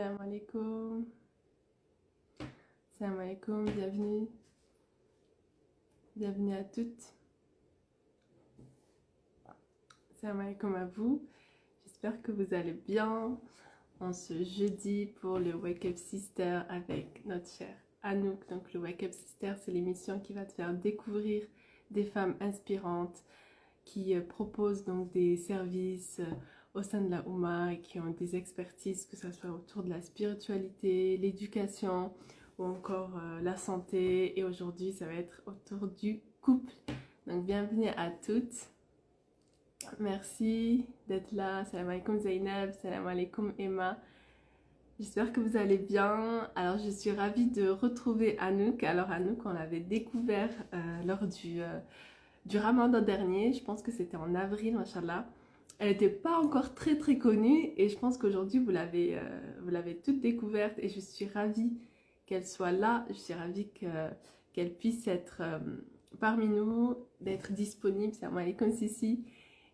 Salam alaikum. Salam alaikum, bienvenue. Bienvenue à toutes. Salam alaikum à vous. J'espère que vous allez bien en ce jeudi pour le Wake Up Sister avec notre chère Anouk. Donc le Wake Up Sister, c'est l'émission qui va te faire découvrir des femmes inspirantes qui proposent donc des services au sein de la Oumma et qui ont des expertises, que ce soit autour de la spiritualité, l'éducation ou encore la santé. Et aujourd'hui, ça va être autour du couple. Donc bienvenue à toutes. Merci d'être là. Salam alaikum Zainab, salam alaikum Emma. J'espère que vous allez bien. Alors je suis ravie de retrouver Anouk. Alors Anouk, on l'avait découvert lors du Ramadan dernier. Je pense que c'était en avril, machallah. Elle n'était pas encore très très connue et je pense qu'aujourd'hui vous l'avez toute découverte et je suis ravie qu'elle soit là. Je suis ravie qu'elle puisse être parmi nous, d'être disponible. Salam alaikum Sissi.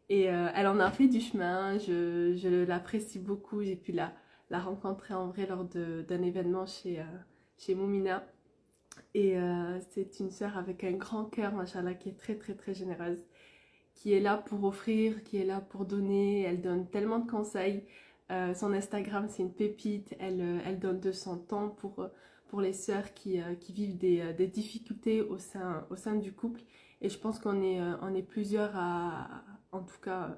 Et elle en a fait du chemin, je l'apprécie beaucoup. J'ai pu la rencontrer en vrai lors d'un événement chez Moumina. Et c'est une sœur avec un grand cœur, machallah, qui est très très très généreuse, qui est là pour offrir, qui est là pour donner. Elle donne tellement de conseils. Son Instagram, c'est une pépite. Elle donne de son temps pour les sœurs qui vivent des difficultés au sein du couple. Et je pense on est plusieurs en tout cas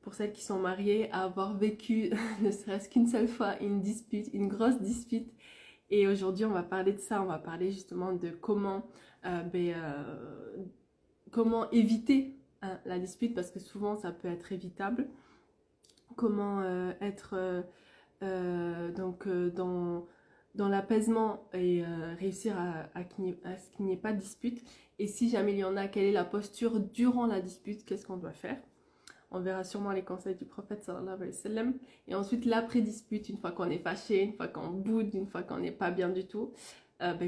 pour celles qui sont mariées, à avoir vécu ne serait-ce qu'une seule fois une dispute, une grosse dispute. Et aujourd'hui, on va parler de ça. On va parler justement de comment éviter la dispute, parce que souvent ça peut être évitable. Comment être dans l'apaisement et réussir à ce qu'il n'y ait pas de dispute. Et si jamais il y en a, quelle est la posture durant la dispute, qu'est-ce qu'on doit faire. On verra sûrement les conseils du prophète sallallahu alayhi wa sallam. Et ensuite l'après-dispute, une fois qu'on est fâché, une fois qu'on boude, une fois qu'on n'est pas bien du tout,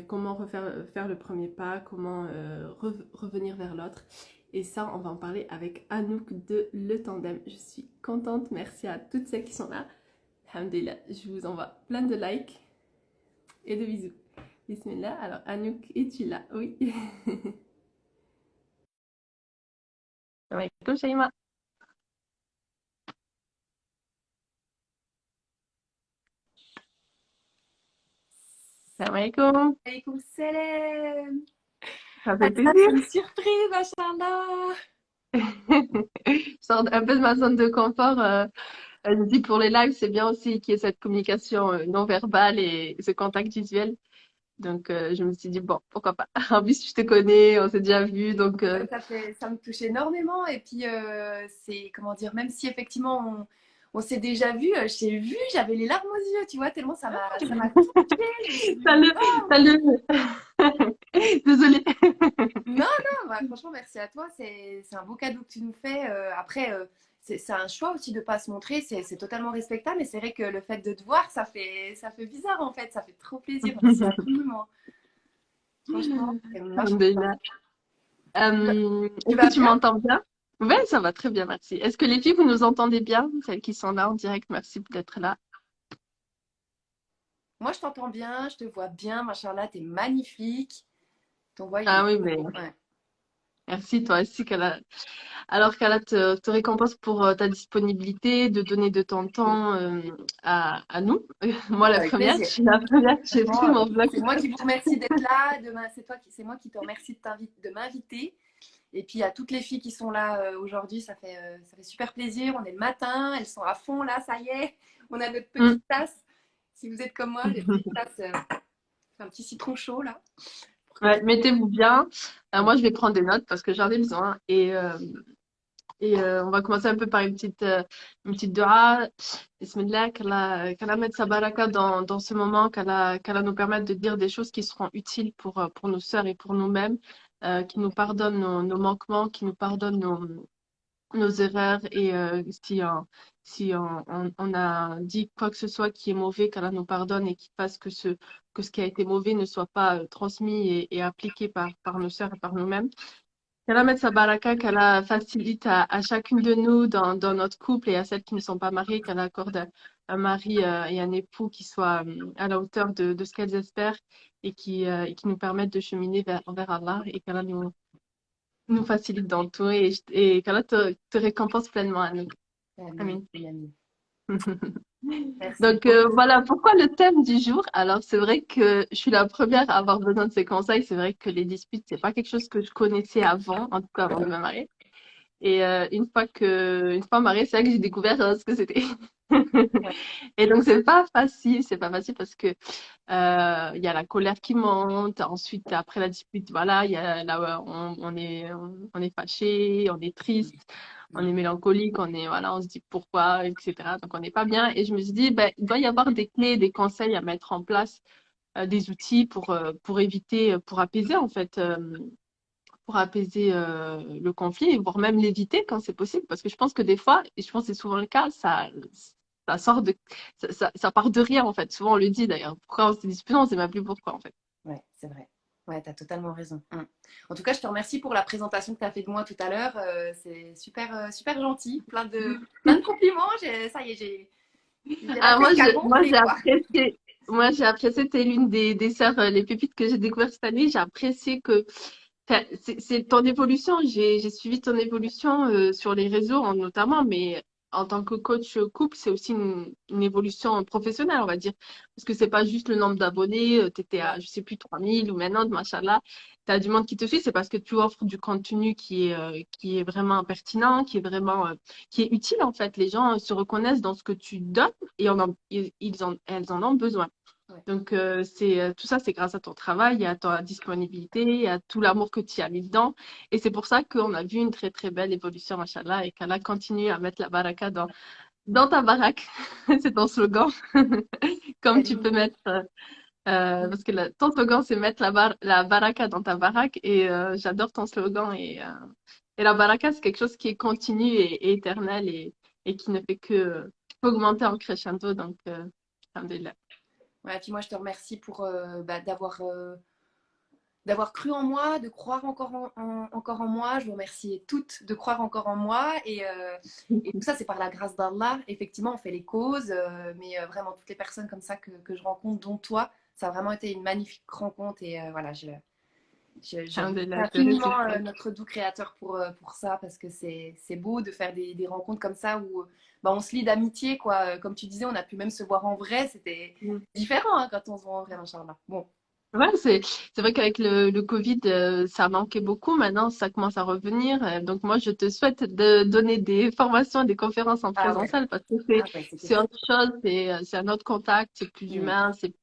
comment faire le premier pas, comment revenir vers l'autre. Et ça, on va en parler avec Anouk de Le Tandem. Je suis contente, merci à toutes celles qui sont là. Alhamdulillah, je vous envoie plein de likes et de bisous. Bismillah, alors Anouk, es-tu là? Oui. Salam alaikum Shaima. Salam alaikum. Alaykoum salam. Ça Ah, fait ça, plaisir. c'est une surprise, machallah. Je sors un peu de ma zone de confort. Je me dis pour les lives, c'est bien aussi qu'il y ait cette communication non verbale et ce contact visuel. Donc, je me suis dit, bon, pourquoi pas. En plus, je te connais, on s'est déjà vu, donc Ça me touche énormément. Et puis, c'est, comment dire, même si effectivement, on s'est déjà vu, je t'ai vu, j'avais les larmes aux yeux, tu vois, tellement ça m'a touchée. Je me suis dit, salut, waouh. salut. Désolée. Non, non, bah, franchement, merci à toi. C'est un beau cadeau que tu nous fais. Après, c'est un choix aussi de ne pas se montrer. C'est totalement respectable. Mais c'est vrai que le fait de te voir, ça fait bizarre en fait. Ça fait trop plaisir. Merci infiniment. Franchement, Alhamdulillah. tu Est-ce que vas tu bien? m'entends bien? Oui, ça va très bien, merci. Est-ce que les filles, vous nous entendez bien? Celles qui sont là en direct, merci d'être là. Moi, je t'entends bien, je te vois bien, machallah, t'es magnifique. Ton voix, il Ah est oui, beau. mais Ouais. merci, toi aussi, alors qu'Allah te récompense pour ta disponibilité, de donner de ton temps à nous. Moi, la Avec première, je plaisir. suis la première, j'ai pris Franchement, mon bloc. c'est moi qui vous remercie d'être là. Demain, c'est moi qui te remercie de m'inviter. Et puis, à toutes les filles qui sont là aujourd'hui, ça fait super plaisir. On est le matin, elles sont à fond là, ça y est. On a notre Mm. petite tasse. Si vous êtes comme moi, les petites tasses, un petit citron chaud là. Pour que... Ouais, mettez-vous bien. Moi, je vais prendre des notes parce que j'en ai besoin. Et on va commencer un peu par une petite dua. Bismillah, qu'Allah mette sa baraka dans ce moment, qu'Allah nous permette de dire des choses qui seront utiles pour nos sœurs et pour nous-mêmes, qui nous pardonne nos manquements, qui nous pardonne nos erreurs et si on a dit quoi que ce soit qui est mauvais, qu'Allah nous pardonne et qu'il fasse que ce qui a été mauvais ne soit pas transmis et appliqué par nos sœurs et par nous-mêmes. Qu'Allah mette sa baraka, qu'Allah facilite à chacune de nous dans notre couple et à celles qui ne sont pas mariées, qu'Allah accorde un mari et un époux qui soient à la hauteur de ce qu'elles espèrent et qui nous permettent de cheminer vers Allah et qu'Allah nous facilite dans tout et qu'Allah te récompense pleinement à nous. Amin, Amin. amin. Merci. Donc voilà pourquoi le thème du jour. Alors c'est vrai que je suis la première à avoir besoin de ces conseils. C'est vrai que les disputes, c'est pas quelque chose que je connaissais avant, en tout cas avant de me marier. Et une fois mariée, c'est vrai que j'ai découvert ce que c'était. Ouais. Et donc c'est pas facile parce que il y a la colère qui monte. Ensuite, après la dispute, voilà, il y a là, on est fâché, on est triste, on est mélancolique, voilà, on se dit pourquoi, etc. Donc on n'est pas bien. Et je me suis dit, ben, il doit y avoir des clés, des conseils à mettre en place, des outils pour éviter, pour apaiser en fait. Pour apaiser le conflit, voire même l'éviter quand c'est possible. Parce que je pense que des fois, et je pense que c'est souvent le cas, ça sort de, ça part de rien en fait. Souvent on le dit d'ailleurs. Pourquoi on s'est disputé, on ne sait même plus pourquoi en fait. Ouais, c'est vrai. Ouais, tu as totalement raison. En tout cas, je te remercie pour la présentation que tu as fait de moi tout à l'heure. C'est super, super gentil. Plein de compliments. Ça y est, j'ai la Ah, tête qui a gonflé, quoi. moi j'ai apprécié, t'es l'une des sœurs, les pépites que j'ai découvertes cette année. J'ai apprécié que enfin, c'est ton évolution. J'ai suivi ton évolution sur les réseaux notamment, mais en tant que coach couple, c'est aussi une évolution professionnelle, on va dire. Parce que c'est pas juste le nombre d'abonnés, tu étais à, Ouais, je sais plus, 3000 ou maintenant, machallah, tu as du monde qui te suit, c'est parce que tu offres du contenu qui est vraiment pertinent, qui est utile en fait. Les gens se reconnaissent dans ce que tu donnes et elles en ont besoin. ouais. Donc, tout ça, c'est grâce à ton travail et à ta disponibilité et à tout l'amour que tu as mis dedans. Et c'est pour ça qu'on a vu une très, très belle évolution, machallah, et qu'Allah continue à mettre la baraka dans ta baraque. C'est ton slogan. Comme tu peux mettre, parce que ton slogan, c'est mettre la baraka dans ta baraque. Et j'adore ton slogan. Et la baraka, c'est quelque chose qui est continu et éternel et qui ne fait que augmenter en crescendo. Donc, alhamdulillah. Ouais, puis moi, je te remercie pour d'avoir cru en moi, de croire encore en moi. Je vous remercie toutes de croire encore en moi. Et tout ça, c'est par la grâce d'Allah. Effectivement, on fait les causes, mais vraiment, toutes les personnes comme ça que je rencontre, dont toi, ça a vraiment été une magnifique rencontre. Et voilà, je remercie Alhamdulillah, c'est infiniment réciproque. notre doux créateur pour ça, parce que c'est beau de faire des rencontres comme ça où bah, on se lie d'amitié, quoi. Comme tu disais, on a pu même se voir en vrai. C'était Mm. différent hein, quand on se voit en vrai, Inch'Allah. Bon, Ouais, c'est vrai qu'avec le Covid, ça manquait beaucoup. Maintenant, ça commence à revenir. Donc moi, je te souhaite de donner des formations, des conférences en ah ouais, présentiel parce que ah ouais, c'est c'est quelque chose. autre chose, c'est un autre contact, c'est plus Mm. humain, c'est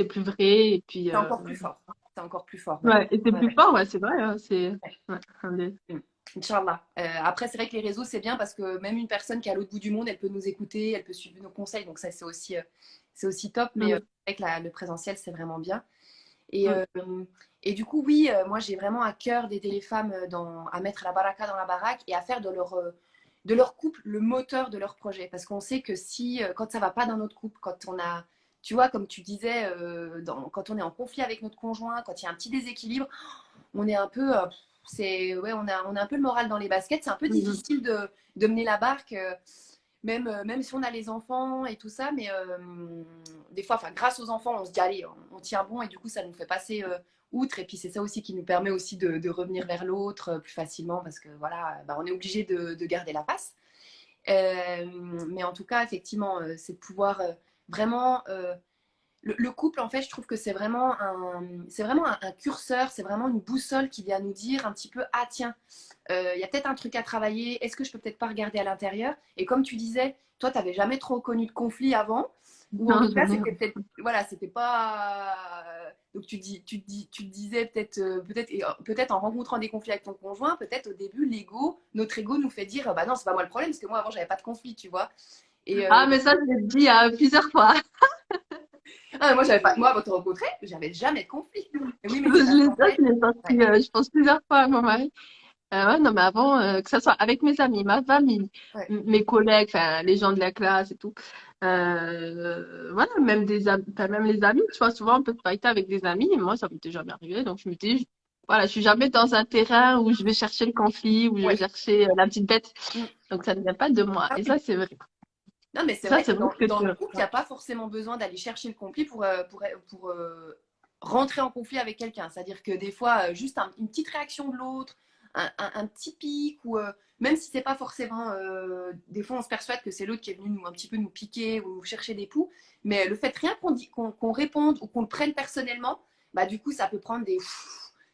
plus vrai. Et puis C'est encore plus fort. C'est encore plus fort, ouais. ouais, et c'est Ouais, plus ouais. fort. Ouais, c'est vrai. Hein, Ouais. ouais, alhamdulillah. Mm. Inch'Allah. Après, c'est vrai que les réseaux, c'est bien parce que même une personne qui est à l'autre bout du monde, elle peut nous écouter, elle peut suivre nos conseils. Donc ça, c'est aussi top. Mais Mm, c'est vrai que le présentiel, c'est vraiment bien. Et, mm, euh, et du coup, oui, moi, j'ai vraiment à cœur d'aider les femmes à mettre la baraka dans la baraque et à faire de leur couple le moteur de leur projet. Parce qu'on sait que si, quand ça va pas dans notre couple, quand on a, tu vois, comme tu disais, quand on est en conflit avec notre conjoint, quand il y a un petit déséquilibre, on est un peu, ouais, on a un peu le moral dans les baskets. C'est un peu mm, difficile de mener la barque, même si on a les enfants et tout ça. Mais des fois, enfin, grâce aux enfants, on se dit, allez, on tient bon. Et du coup, ça nous fait passer outre. Et puis, c'est ça aussi qui nous permet aussi de revenir vers l'autre plus facilement parce que voilà, bah, on est obligé de garder la face. Mais en tout cas, effectivement, c'est de pouvoir vraiment le couple, en fait, je trouve que c'est vraiment un curseur, c'est vraiment une boussole qui vient nous dire un petit peu, ah tiens, il y a peut-être un truc à travailler, est-ce que je peux peut-être pas regarder à l'intérieur. Et comme tu disais, toi, tu n'avais jamais trop connu de conflit avant, ou en non, tout cas, jamais. c'était peut-être, voilà, c'était pas... Donc tu te disais peut-être peut-être en rencontrant des conflits avec ton conjoint, peut-être au début, notre ego nous fait dire, bah non, c'est pas moi le problème, parce que moi, avant, j'avais pas de conflit, tu vois. Et, Ah, mais ça, je l'ai dit plusieurs fois. ah, moi, j'avais pas. Moi, avant de te rencontrer, j'avais jamais de conflit. Et oui, mais c'est parce qu'en Ça, fait. je l'ai sorti, Ouais, je pense, plusieurs fois à mon mari. Ouais, non, mais avant, que ça soit avec mes amis, ma famille, ouais, mes collègues, enfin, les gens de la classe et tout. Voilà, enfin, même les amis, tu vois, souvent on peut fighter avec des amis, et moi, ça m'était jamais arrivé, donc je me dis, voilà, je suis jamais dans un terrain où je vais chercher le conflit, où je vais ouais. chercher la petite bête, Mm. donc ça ne vient pas de moi, Ah et oui, ça, c'est vrai. Non, mais c'est Ça, vrai que c'est vrai ce que dans tu... le couple, il n'y a pas forcément besoin d'aller chercher le conflit pour rentrer en conflit avec quelqu'un. C'est-à-dire que des fois, juste une petite réaction de l'autre, un petit pic, ou même si c'est pas forcément. Des fois, on se persuade que c'est l'autre qui est venu un petit peu nous piquer ou nous chercher des poux. Mais le fait rien qu'on réponde ou qu'on le prenne personnellement, bah, du coup, ça peut prendre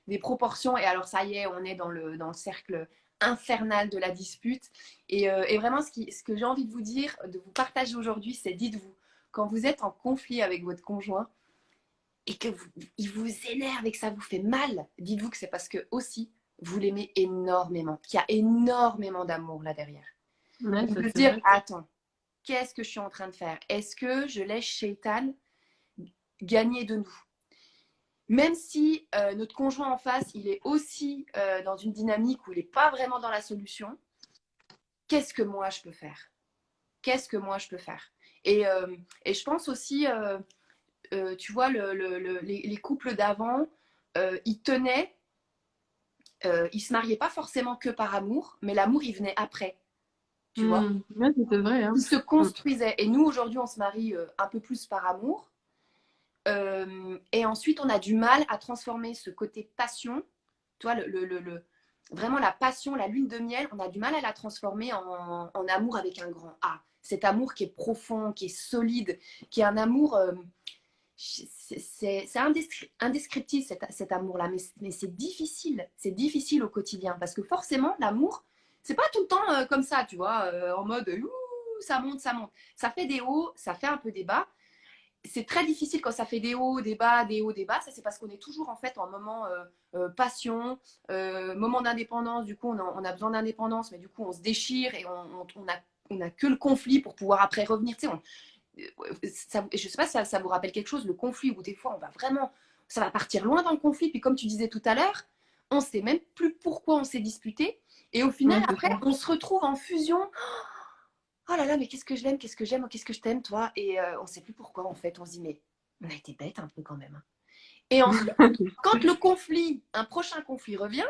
des proportions. Et alors, ça y est, on est dans le cercle infernal de la dispute. Et vraiment, ce que j'ai envie de vous dire, de vous partager aujourd'hui, c'est dites-vous, quand vous êtes en conflit avec votre conjoint et que il vous énerve et que ça vous fait mal, dites-vous que c'est parce que aussi, vous l'aimez énormément, qu'il y a énormément d'amour là derrière. Ouais, Donc ça de se c'est dire, vrai. attends, qu'est-ce que je suis en train de faire? Est-ce que je laisse Shaitan gagner de nous? Même si notre conjoint en face, il est aussi dans une dynamique où il n'est pas vraiment dans la solution, qu'est-ce que moi je peux faire? Qu'est-ce que moi je peux faire? Et je pense aussi, tu vois, les couples d'avant, ils tenaient, ils se mariaient pas forcément que par amour, mais l'amour, il venait après, tu vois. Ouais, c'est vrai, hein. Ils se construisaient. Et nous, aujourd'hui, on se marie un peu plus par amour. Et ensuite, on a du mal à transformer ce côté passion, tu vois, vraiment la passion, la lune de miel, on a du mal à la transformer en amour avec un grand A. Cet amour qui est profond, qui est solide, qui est un amour, c'est indescriptible cet amour-là, mais c'est difficile au quotidien parce que forcément, l'amour, c'est pas tout le temps comme ça, tu vois, en mode ça monte, ça monte. Ça fait des hauts, ça fait un peu des bas. C'est très difficile quand ça fait des hauts, des bas, des hauts, des bas. Ça, c'est parce qu'on est toujours en fait en moment passion, moment d'indépendance. Du coup, on a besoin d'indépendance, mais du coup, on se déchire et on a que le conflit pour pouvoir après revenir. Tu sais, je sais pas si ça vous rappelle quelque chose, le conflit où des fois, on va vraiment, ça va partir loin dans le conflit. Puis comme tu disais tout à l'heure, on sait même plus pourquoi on s'est disputé. Et au final, Ouais, c'est après, ça. on se retrouve en fusion. Oh là là, mais qu'est-ce que je l'aime, qu'est-ce que j'aime, qu'est-ce que je t'aime, toi. Et on ne sait plus pourquoi, en fait. On se dit, mais on a été bête un peu quand même, hein. Et ensuite, quand le conflit, un prochain conflit revient,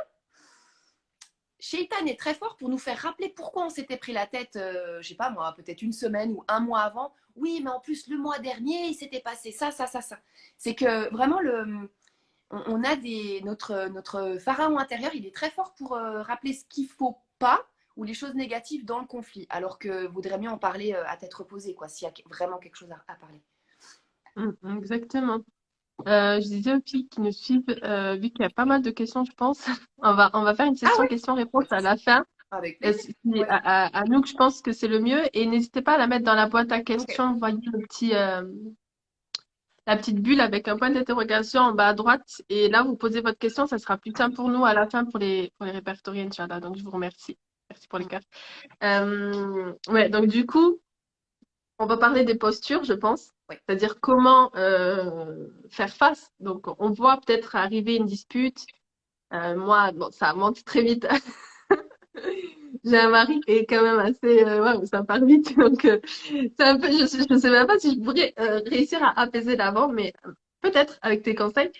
Shaitan est très fort pour nous faire rappeler pourquoi on s'était pris la tête, je sais pas moi, peut-être une semaine ou un mois avant. Oui, mais en plus, le mois dernier, il s'était passé ça, ça, ça, ça. C'est que vraiment, on a notre pharaon intérieur, il est très fort pour rappeler ce qu'il faut pas ou les choses négatives dans le conflit, alors que vaudrait mieux en parler à tête reposée, quoi, s'il y a vraiment quelque chose à parler. Exactement. Je disais aux filles qui nous suivent, vu qu'il y a pas mal de questions, je pense, on va faire une Ah session ouais, questions-réponses à la fin. avec plaisir. Ouais. À nous, je pense que c'est le mieux. Et n'hésitez pas à la mettre dans la boîte à Ok. questions. Vous voyez la petite bulle avec un point d'interrogation en bas à droite. Et là, vous posez votre question. Ça sera plus simple pour nous à la fin pour les répertorier, Inch'Allah. Donc, je vous remercie. Merci pour les cœurs. Ouais, donc du coup, on va parler des postures, je pense. Ouais. C'est-à-dire comment faire face. Donc, on voit peut-être arriver une dispute. Moi, bon, ça monte très vite. J'ai un mari qui est quand même assez, ouais, ça part vite. Donc, c'est un peu, je sais même pas si je pourrais réussir à apaiser l'avant, mais peut-être avec tes conseils.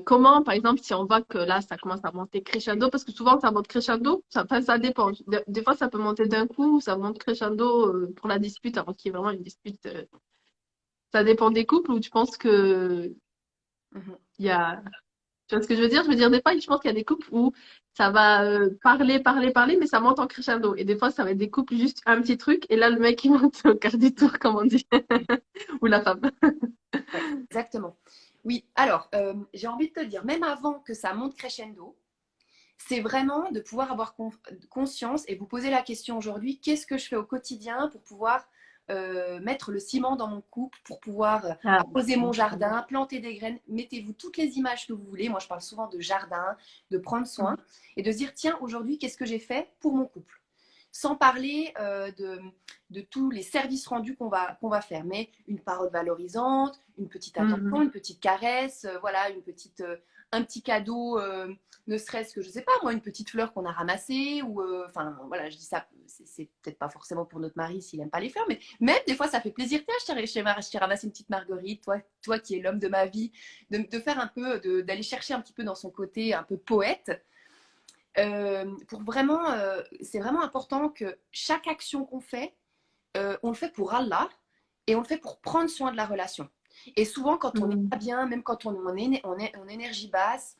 Comment, par exemple, si on voit que là, ça commence à monter crescendo, parce que souvent, ça monte crescendo, enfin, ça dépend. Des fois, ça peut monter d'un coup, ça monte crescendo pour la dispute, avant qu'il y ait vraiment une dispute. Ça dépend des couples où tu penses que Mhm. il y a, tu vois ce que je veux dire? Je veux dire, des fois, je pense qu'il y a des couples où ça va parler, parler, parler, mais ça monte en crescendo. Et des fois, ça va être des couples juste un petit truc, et là, le mec, il monte au quart du tour, comme on dit. Ou la femme. Ouais, exactement. Oui, alors, j'ai envie de te dire, même avant que ça monte crescendo, c'est vraiment de pouvoir avoir conscience et vous poser la question aujourd'hui, qu'est-ce que je fais au quotidien pour pouvoir mettre le ciment dans mon couple, pour pouvoir Ah, arroser mon jardin, planter des graines. Mettez-vous toutes les images que vous voulez. Moi, je parle souvent de jardin, de prendre soin et de se dire, tiens, aujourd'hui, qu'est-ce que j'ai fait pour mon couple? Sans parler de tous les services rendus qu'on va faire, mais une parole valorisante, une petite attention, mhm. une petite caresse, voilà, un petit cadeau, ne serait-ce que, je sais pas moi, une petite fleur qu'on a ramassée, ou, enfin, voilà, je dis ça, c'est peut-être pas forcément pour notre mari s'il aime pas les fleurs, mais même des fois, ça fait plaisir. Tiens, je t'ai ramassé une petite marguerite, toi qui es l'homme de ma vie, de faire un peu, d'aller chercher un petit peu dans son côté un peu poète. pour vraiment, c'est vraiment important que chaque action qu'on fait, on le fait pour Allah et on le fait pour prendre soin de la relation. Et souvent, quand on n'est Mhm. pas bien, même quand on est en énergie basse,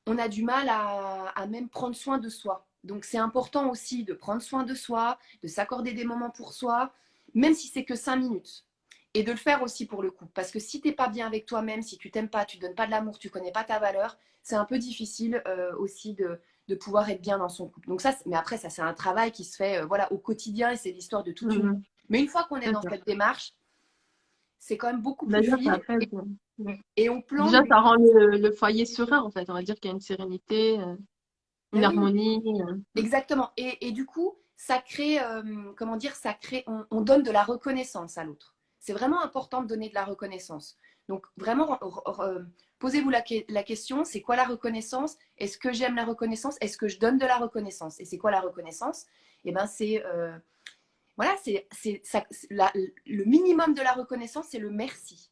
on a du mal à même prendre soin de soi. Donc, c'est important aussi de prendre soin de soi, de s'accorder des moments pour soi, même si c'est que 5 minutes. Et de le faire aussi pour le couple. Parce que si tu n'es pas bien avec toi-même, si tu t'aimes pas, tu ne donnes pas de l'amour, tu ne connais pas ta valeur, c'est un peu difficile aussi de pouvoir être bien dans son couple. Donc ça, mais après, ça, c'est un travail qui se fait voilà, au quotidien et c'est l'histoire de toute une vie. Mhm. Mais une fois qu'on est C'est dans ça. cette démarche, c'est quand même beaucoup plus Déjà, ça fluide apaise. Ouais. et on plante Déjà, des... ça rend le foyer serein, en fait. On va dire qu'il y a une sérénité, une Mais oui, harmonie. exactement. Et du coup, ça crée, comment dire, ça crée, on donne de la reconnaissance à l'autre. C'est vraiment important de donner de la reconnaissance. Donc, vraiment, posez-vous la question, c'est quoi la reconnaissance? Est-ce que j'aime la reconnaissance? Est-ce que je donne de la reconnaissance? Et c'est quoi la reconnaissance? Eh bien, c'est voilà, le minimum de la reconnaissance, c'est le merci.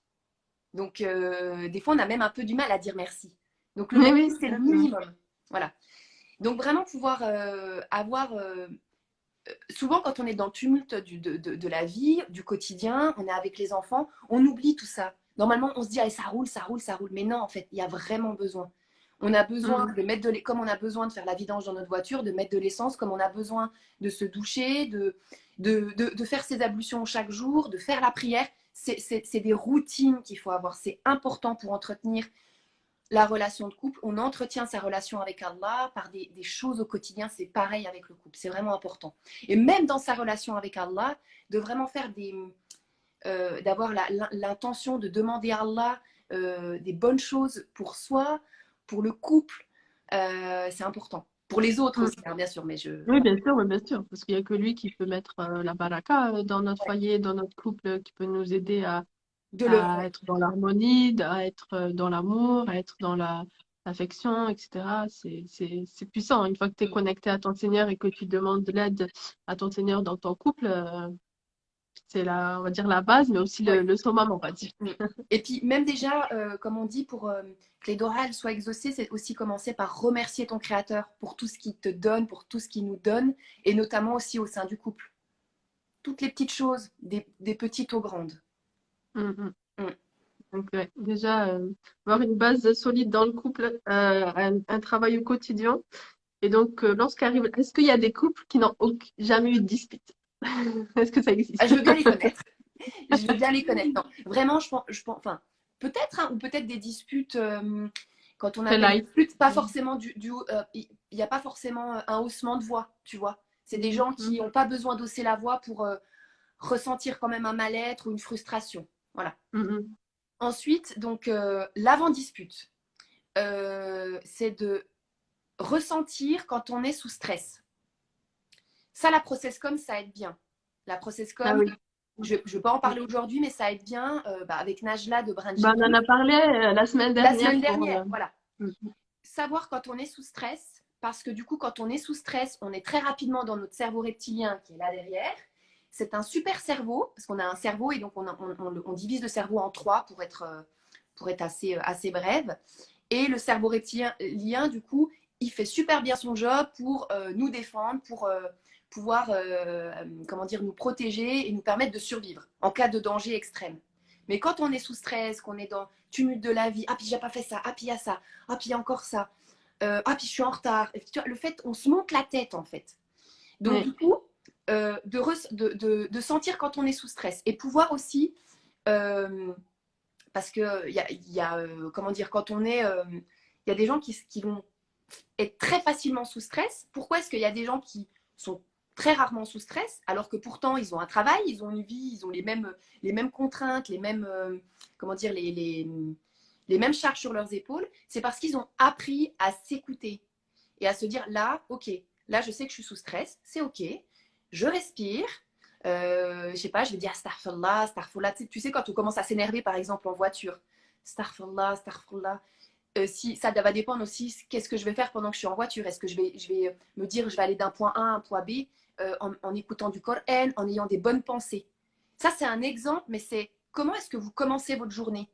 Donc, des fois, on a même un peu du mal à dire merci. Donc, le Oui, merci, oui, c'est tout à le fait. minimum. Voilà. Donc, vraiment pouvoir avoir souvent, quand on est dans le tumulte de la vie, du quotidien, on est avec les enfants, on oublie tout ça. Normalement, on se dit, allez, ça roule, ça roule, ça roule. Mais non, en fait, il y a vraiment besoin. On a besoin Mhm. de mettre comme on a besoin de faire la vidange dans notre voiture, de mettre de l'essence, comme on a besoin de se doucher, de faire ses ablutions chaque jour, de faire la prière. C'est des routines qu'il faut avoir. C'est important pour entretenir la relation de couple, on entretient sa relation avec Allah par des choses au quotidien, c'est pareil avec le couple, c'est vraiment important. Et même dans sa relation avec Allah, de vraiment faire d'avoir l'intention de demander à Allah des bonnes choses pour soi, pour le couple, c'est important. Pour les autres Mhm. aussi, hein, bien sûr, mais Oui, bien sûr, parce qu'il n'y a que lui qui peut mettre la baraka dans notre ouais, foyer, dans notre couple, qui peut nous aider de le à être dans l'harmonie, à être dans l'amour, à être dans l'affection, etc. C'est puissant. Une fois que tu es connecté à ton Seigneur et que tu demandes de l'aide à ton Seigneur dans ton couple, c'est on va dire la base, mais aussi ouais. le summum, on va dire. Mm. Et puis même déjà, comme on dit, pour que les dorales soient exaucées, c'est aussi commencer par remercier ton Créateur pour tout ce qu'il te donne, pour tout ce qu'il nous donne, et notamment aussi au sein du couple. Toutes les petites choses, des petites aux grandes. Mhm. Mm. Donc, ouais, déjà, avoir une base solide dans le couple, un travail au quotidien. Et donc, lorsqu'arrive, est-ce qu'il y a des couples qui n'ont jamais eu de dispute? Est-ce que ça Ah, existe? je veux bien les connaître. Je veux bien les connaître. Non, vraiment, enfin, peut-être, hein, ou peut-être des disputes. Quand on Très appelle light. dispute, pas forcément il n'y a pas forcément un haussement de voix, tu vois. C'est des gens qui Mhm. n'ont pas besoin d'hausser la voix pour ressentir quand même un mal-être ou une frustration. Voilà. Mhm. Ensuite, donc, l'avant-dispute, c'est de ressentir quand on est sous stress. Ça, la processcom, ça aide bien. La Ah processcom, oui. je ne vais pas en parler aujourd'hui, mais ça aide bien avec Najla de Brand Ben, on en Genius. a parlé la semaine La dernière semaine pour. dernière, voilà. Mhm. Savoir quand on est sous stress, parce que du coup, quand on est sous stress, on est très rapidement dans notre cerveau reptilien qui est là derrière. C'est un super cerveau, parce qu'on a un cerveau et donc on divise le cerveau en trois pour être assez brève. Et le cerveau reptilien, du coup, il fait super bien son job pour nous défendre, pour pouvoir, comment dire, nous protéger et nous permettre de survivre en cas de danger extrême. Mais quand on est sous stress, qu'on est dans tumulte de la vie, ah puis j'ai pas fait ça, ah puis il y a ça, ah puis il y a encore ça, ah puis je suis en retard. Et tu vois, le fait, on se monte la tête en fait. Donc du Oui. coup, de sentir quand on est sous stress et pouvoir aussi, euh, parce que comment dire, quand on est, il y a des gens qui vont être très facilement sous stress. Pourquoi est-ce qu'il y a des gens qui sont très rarement sous stress, alors que pourtant ils ont un travail, ils ont une vie, ils ont les mêmes contraintes, les mêmes, comment dire, les mêmes charges sur leurs épaules. C'est parce qu'ils ont appris à s'écouter et à se dire là, ok, là je sais que je suis sous stress, c'est ok, je respire. Je sais pas, je vais dire astaghfirullah, astaghfirullah. Tu sais, quand on commence à s'énerver, par exemple, en voiture, astaghfirullah, astaghfirullah. Si ça va dépendre aussi qu'est-ce que je vais faire pendant que je suis en voiture. Est-ce que je vais me dire je vais aller d'un point A à un point B en écoutant du Coran, en ayant des bonnes pensées. Ça, c'est un exemple, mais c'est comment est-ce que vous commencez votre journée?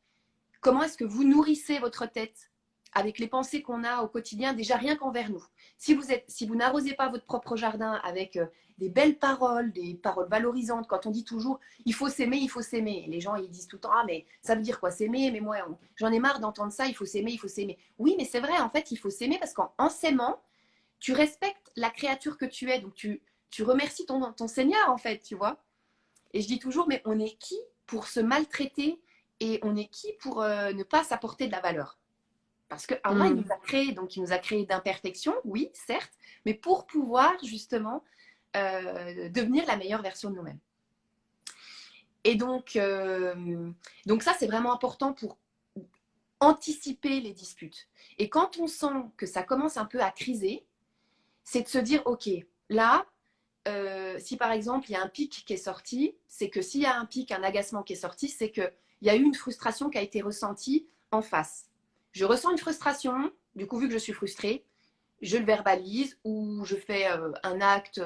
Comment est-ce que vous nourrissez votre tête? avec les pensées qu'on a au quotidien, déjà rien qu'envers nous. Si vous n'arrosez pas votre propre jardin avec des belles paroles, des paroles valorisantes, quand on dit toujours il faut s'aimer, il faut s'aimer. Les gens ils disent tout le temps ah mais ça veut dire quoi s'aimer? Mais moi j'en ai marre d'entendre ça, il faut s'aimer, il faut s'aimer. Oui mais c'est vrai en fait il faut s'aimer parce qu'en s'aimant tu respectes la créature que tu es, donc tu remercies ton Seigneur en fait, tu vois. Et je dis toujours mais on est qui pour se maltraiter et on est qui pour ne pas s'apporter de la valeur? Parce que Allah, il Mm. nous a créé, donc il nous a créé d'imperfection, oui, certes, mais pour pouvoir justement devenir la meilleure version de nous-mêmes. Et donc ça, c'est vraiment important pour anticiper les disputes. Et quand on sent que ça commence un peu à criser, c'est de se dire, OK, là, si par exemple, il y a un pic qui est sorti, c'est que s'il y a un pic, un agacement qui est sorti, c'est qu'il y a eu une frustration qui a été ressentie en face. Je ressens une frustration, du coup, vu que je suis frustrée, je le verbalise ou je fais un acte,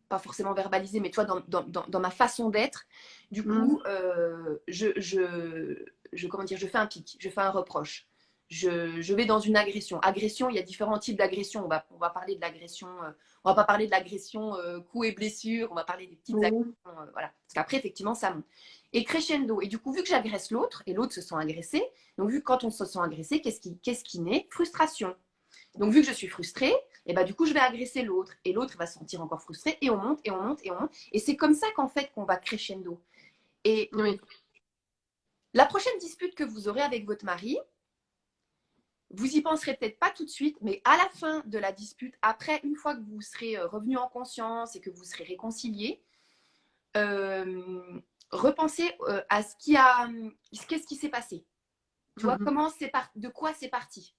pas forcément verbalisé, mais toi, dans ma façon d'être, du Mm. coup, comment dire, je fais un pic, je fais un reproche. Je vais dans une agression. Agression, il y a différents types d'agression. On va parler de l'agression, on va pas parler de l'agression coups et blessures, on va parler des petites agressions. Oui. Voilà. Parce qu'après, effectivement, ça monte. Et crescendo. Et du coup, vu que j'agresse l'autre, et l'autre se sent agressé, donc vu que quand on se sent agressé, qu'est-ce qui naît? Frustration. Donc, vu que je suis frustrée, et bah, du coup, je vais agresser l'autre. Et l'autre va se sentir encore frustré. Et on monte, et on monte, et on monte. Et c'est comme ça qu'en fait, qu'on va crescendo. Et Oui. la prochaine dispute que vous aurez avec votre mari, vous y penserez peut-être pas tout de suite, mais à la fin de la dispute, après, une fois que vous serez revenu en conscience et que vous serez réconciliés, repensez à qu'est-ce qui s'est passé. Tu vois, Mm. de quoi c'est parti?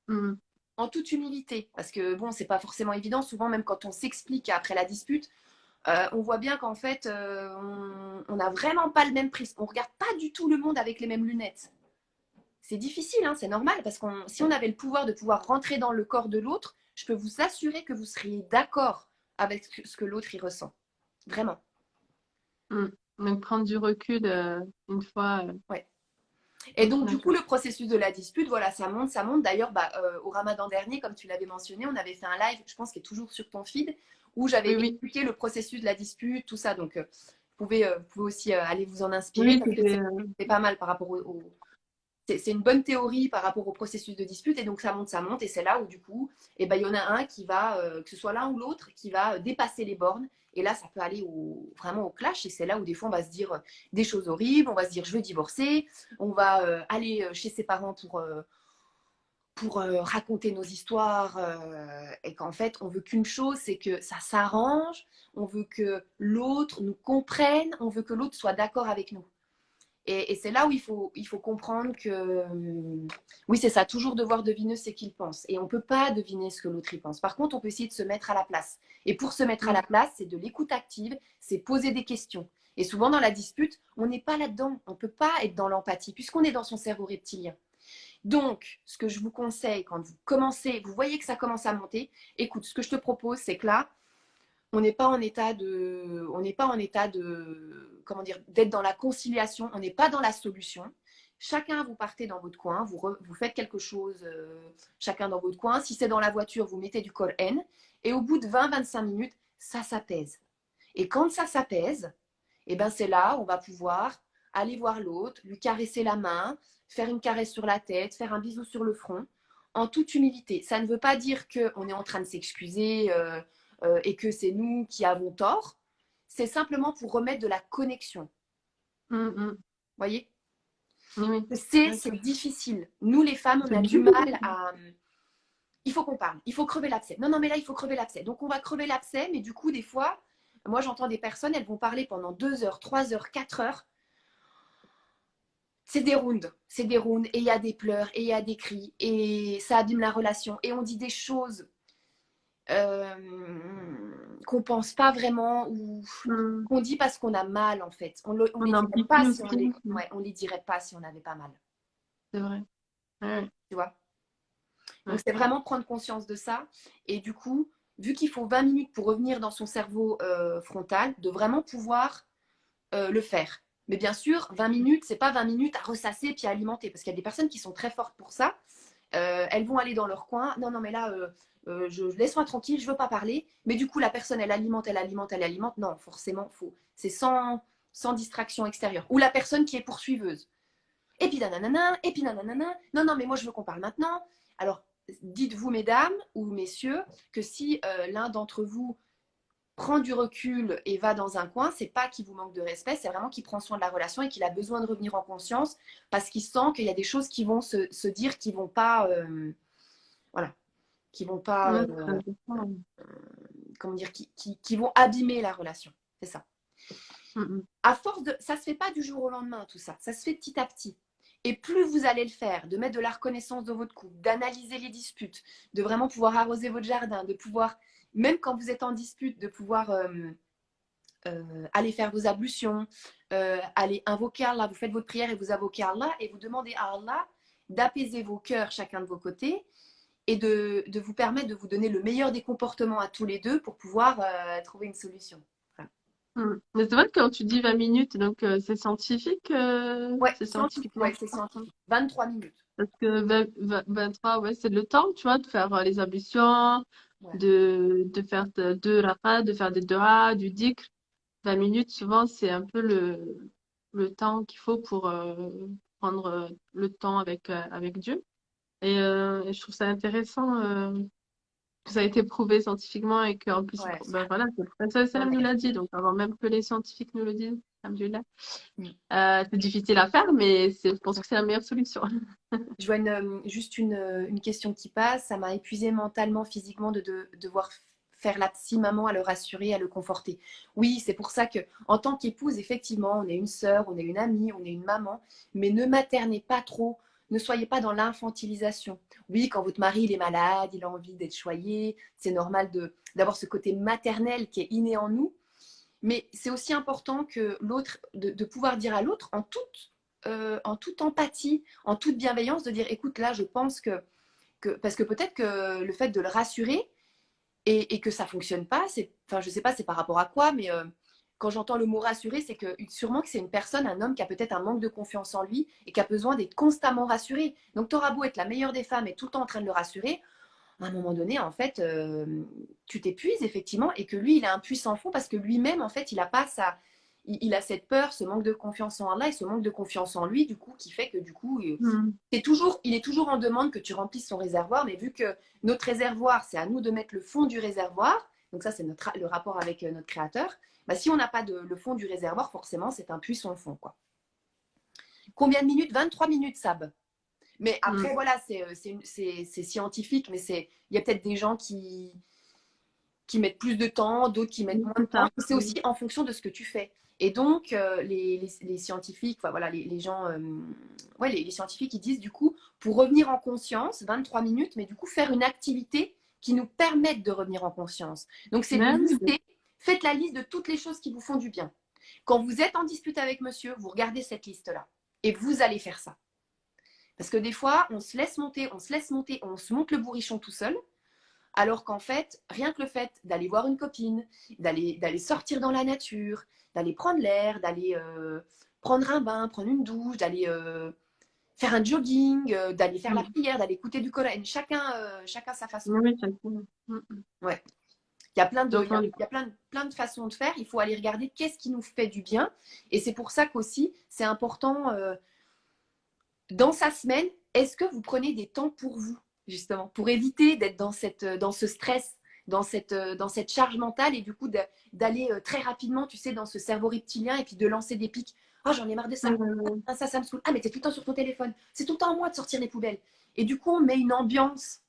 Mm. En toute humilité, parce que bon, c'est pas forcément évident. Souvent, même quand on s'explique après la dispute, on voit bien qu'en fait, on n'a vraiment pas le même prisme. On regarde pas du tout le monde avec les mêmes lunettes. C'est difficile, hein, c'est normal, parce que si on avait le pouvoir de pouvoir rentrer dans le corps de l'autre, je peux vous assurer que vous seriez d'accord avec ce que l'autre y ressent. Vraiment. Mm. Donc prendre du recul une fois. Ouais. Et Ok, donc, du coup, d'accord. le processus de la dispute, voilà, ça monte, ça monte. D'ailleurs, au Ramadan dernier, comme tu l'avais mentionné, on avait fait un live, je pense, qui est toujours sur ton feed, où j'avais Oui, oui. expliqué le processus de la dispute, tout ça. Donc, vous pouvez aussi aller vous en inspirer Oui, parce que c'était. c'est pas mal par rapport c'est une bonne théorie par rapport au processus de dispute. Et donc, ça monte. Et c'est là où, du coup, eh ben, il y en a un qui va, que ce soit l'un ou l'autre, qui va dépasser les bornes. Et là, ça peut aller vraiment au clash. Et c'est là où, des fois, on va se dire des choses horribles. On va se dire, je veux divorcer. On va aller chez ses parents pour raconter nos histoires et qu'en fait, on veut qu'une chose, c'est que ça s'arrange, on veut que l'autre nous comprenne, on veut que l'autre soit d'accord avec nous. Et c'est là où il faut comprendre que, oui, c'est ça, toujours devoir deviner ce qu'il pense. Et on ne peut pas deviner ce que l'autre y pense. Par contre, on peut essayer de se mettre à la place. Et pour se mettre à la Mm. place, c'est de l'écoute active, c'est poser des questions. Et souvent, dans la dispute, on n'est pas là-dedans. On ne peut pas être dans l'empathie, puisqu'on est dans son cerveau reptilien. Donc, ce que je vous conseille, quand vous commencez, vous voyez que ça commence à monter, écoute, ce que je te propose, c'est que là, on n'est pas en état de, comment dire, d'être dans la conciliation, on n'est pas dans la solution. Chacun, vous partez dans votre coin, vous faites quelque chose, chacun dans votre coin. Si c'est dans la voiture, vous mettez du col N, et au bout de 20-25 minutes, ça s'apaise. Et quand ça s'apaise, et ben c'est là où on va pouvoir aller voir l'autre, lui caresser la main, faire une caresse sur la tête, faire un bisou sur le front, en toute humilité. Ça ne veut pas dire qu'on est en train de s'excuser et que c'est nous qui avons tort. C'est simplement pour remettre de la connexion. Vous Mm, mm. voyez? Oui, oui. C'est D'accord. difficile. Nous, les femmes, on C'est a du difficile. mal à... Il faut qu'on parle. Il faut crever l'abcès. Non, non, mais là, il faut crever l'abcès. Donc, on va crever l'abcès, mais du coup, des fois, moi, j'entends des personnes, elles vont parler pendant 2 heures, 3 heures, 4 heures. C'est des rounds, et il y a des pleurs, et il y a des cris, et ça abîme la relation. Et on dit des choses qu'on pense pas vraiment ou Mm. qu'on dit parce qu'on a mal en fait. On On les dirait pas amplifie si on aussi. Mm. on les dirait pas si on n'avait pas mal, C'est vrai. Ouais, tu vois. Donc ouais. c'est vraiment prendre conscience de ça et du coup, vu qu'il faut 20 minutes pour revenir dans son cerveau frontal, de vraiment pouvoir le faire. Mais bien sûr, 20 minutes, c'est pas 20 minutes à ressasser puis à alimenter parce qu'il y a des personnes qui sont très fortes pour ça. Elles vont aller dans leur coin. Non, non, mais là, laisse-moi tranquille, je veux pas parler. Mais du coup, la personne, elle alimente, elle alimente, elle alimente. Non, forcément, c'est sans distraction extérieure. Ou la personne qui est poursuiveuse. Et puis nanana, et puis nanana. Non, non, mais moi, je veux qu'on parle maintenant. Alors, dites-vous, mesdames ou messieurs, que si l'un d'entre vous prend du recul et va dans un coin, c'est pas qu'il vous manque de respect, c'est vraiment qu'il prend soin de la relation et qu'il a besoin de revenir en conscience parce qu'il sent qu'il y a des choses qui vont se dire qui vont pas, voilà, qui vont pas, Ouais, c'est intéressant. comment dire, qui vont abîmer la relation. C'est ça. Mhm. À force de, ça se fait pas du jour au lendemain tout ça, ça se fait petit à petit. Et plus vous allez le faire, de mettre de la reconnaissance dans votre couple, d'analyser les disputes, de vraiment pouvoir arroser votre jardin, de pouvoir, même quand vous êtes en dispute, de pouvoir aller faire vos ablutions, aller invoquer Allah, vous faites votre prière et vous invoquez Allah et vous demandez à Allah d'apaiser vos cœurs chacun de vos côtés et de vous permettre de vous donner le meilleur des comportements à tous les deux pour pouvoir trouver une solution. Voilà. Mhm. Mais c'est vrai que quand tu dis 20 minutes, donc c'est scientifique, Ouais, c'est scientifique, scientifiquement. ouais, c'est scientifique. 23 minutes. Parce que 23, ouais, c'est le temps, tu vois, de faire les ablutions, Ouais. de faire deux rakas, de faire des doigts, du dhikr. 20 minutes, souvent, c'est un peu le temps qu'il faut pour prendre le temps avec Dieu. Et je trouve ça intéressant que ça a été prouvé scientifiquement et qu'en plus, Ouais. ben voilà, que le professeur Non, Salem nous mais, l'a dit, donc avant même que les scientifiques nous le disent, alhamdoulilah. mm. C'est difficile à faire, mais je pense que c'est la meilleure solution. Je vois juste une question qui passe. Ça m'a épuisé mentalement, physiquement de devoir faire la psy maman à le rassurer, à le conforter. Oui, c'est pour ça que, en tant qu'épouse, effectivement, on est une sœur, on est une amie, on est une maman, mais ne maternez pas trop. Ne soyez pas dans l'infantilisation. Oui, quand votre mari il est malade, il a envie d'être choyé, c'est normal d'avoir ce côté maternel qui est inné en nous. Mais c'est aussi important que l'autre, de pouvoir dire à l'autre en toute empathie, en toute bienveillance, de dire écoute, là, je pense que parce que peut-être que le fait de le rassurer et que ça fonctionne pas, enfin, je sais pas, c'est par rapport à quoi, mais quand j'entends le mot rassurer, c'est que sûrement que c'est une personne, un homme qui a peut-être un manque de confiance en lui et qui a besoin d'être constamment rassuré. Donc, tu auras beau être la meilleure des femmes et tout le temps en train de le rassurer, à un moment donné, en fait, tu t'épuises effectivement et que lui, il est un puissant fond parce que lui-même, en fait, il a pas sa, il a cette peur, ce manque de confiance en Allah et ce manque de confiance en lui, du coup, qui fait que du coup, Hmm. il est toujours en demande que tu remplisses son réservoir, mais vu que notre réservoir, c'est à nous de mettre le fond du réservoir, donc ça, c'est le rapport avec notre créateur, bah, si on n'a pas le fond du réservoir, forcément, c'est un puits sans fond, quoi. Combien de minutes? 23 minutes, Sab. Mais Hmm. après, voilà, c'est scientifique, mais il y a peut-être des gens qui mettent plus de temps, d'autres qui mettent Oui, moins de c'est temps. ça. C'est aussi en fonction de ce que tu fais. Et donc, les scientifiques, enfin, voilà, les gens, ouais, les scientifiques, ils disent du coup, pour revenir en conscience, 23 minutes, mais du coup, faire une activité qui nous permette de revenir en conscience. Donc, c'est de Mais oui, lister, faites la liste de toutes les choses qui vous font du bien. Quand vous êtes en dispute avec monsieur, vous regardez cette liste-là et vous allez faire ça. Parce que des fois, on se laisse monter, on se laisse monter, on se monte le bourrichon tout seul. Alors qu'en fait, rien que le fait d'aller voir une copine, d'aller sortir dans la nature, d'aller prendre l'air, d'aller prendre un bain, prendre une douche, d'aller faire un jogging, d'aller faire la hmm. prière, d'aller écouter du Coran, chacun sa façon. Oui, oui, ça le fait. Hmm. Ouais. Il y a Donc, il y a plein de façons de faire. Il faut aller regarder qu'est-ce qui nous fait du bien. Et c'est pour ça qu'aussi, c'est important dans sa semaine, est-ce que vous prenez des temps pour vous, justement, pour éviter d'être dans ce stress, dans cette charge mentale et du coup d'aller très rapidement, tu sais, dans ce cerveau reptilien et puis de lancer des pics. Oh, j'en ai marre de ça. Ah, ça me saoule. Ah, mais t'es tout le temps sur ton téléphone. C'est tout le temps à moi de sortir les poubelles. Et du coup, on met une ambiance.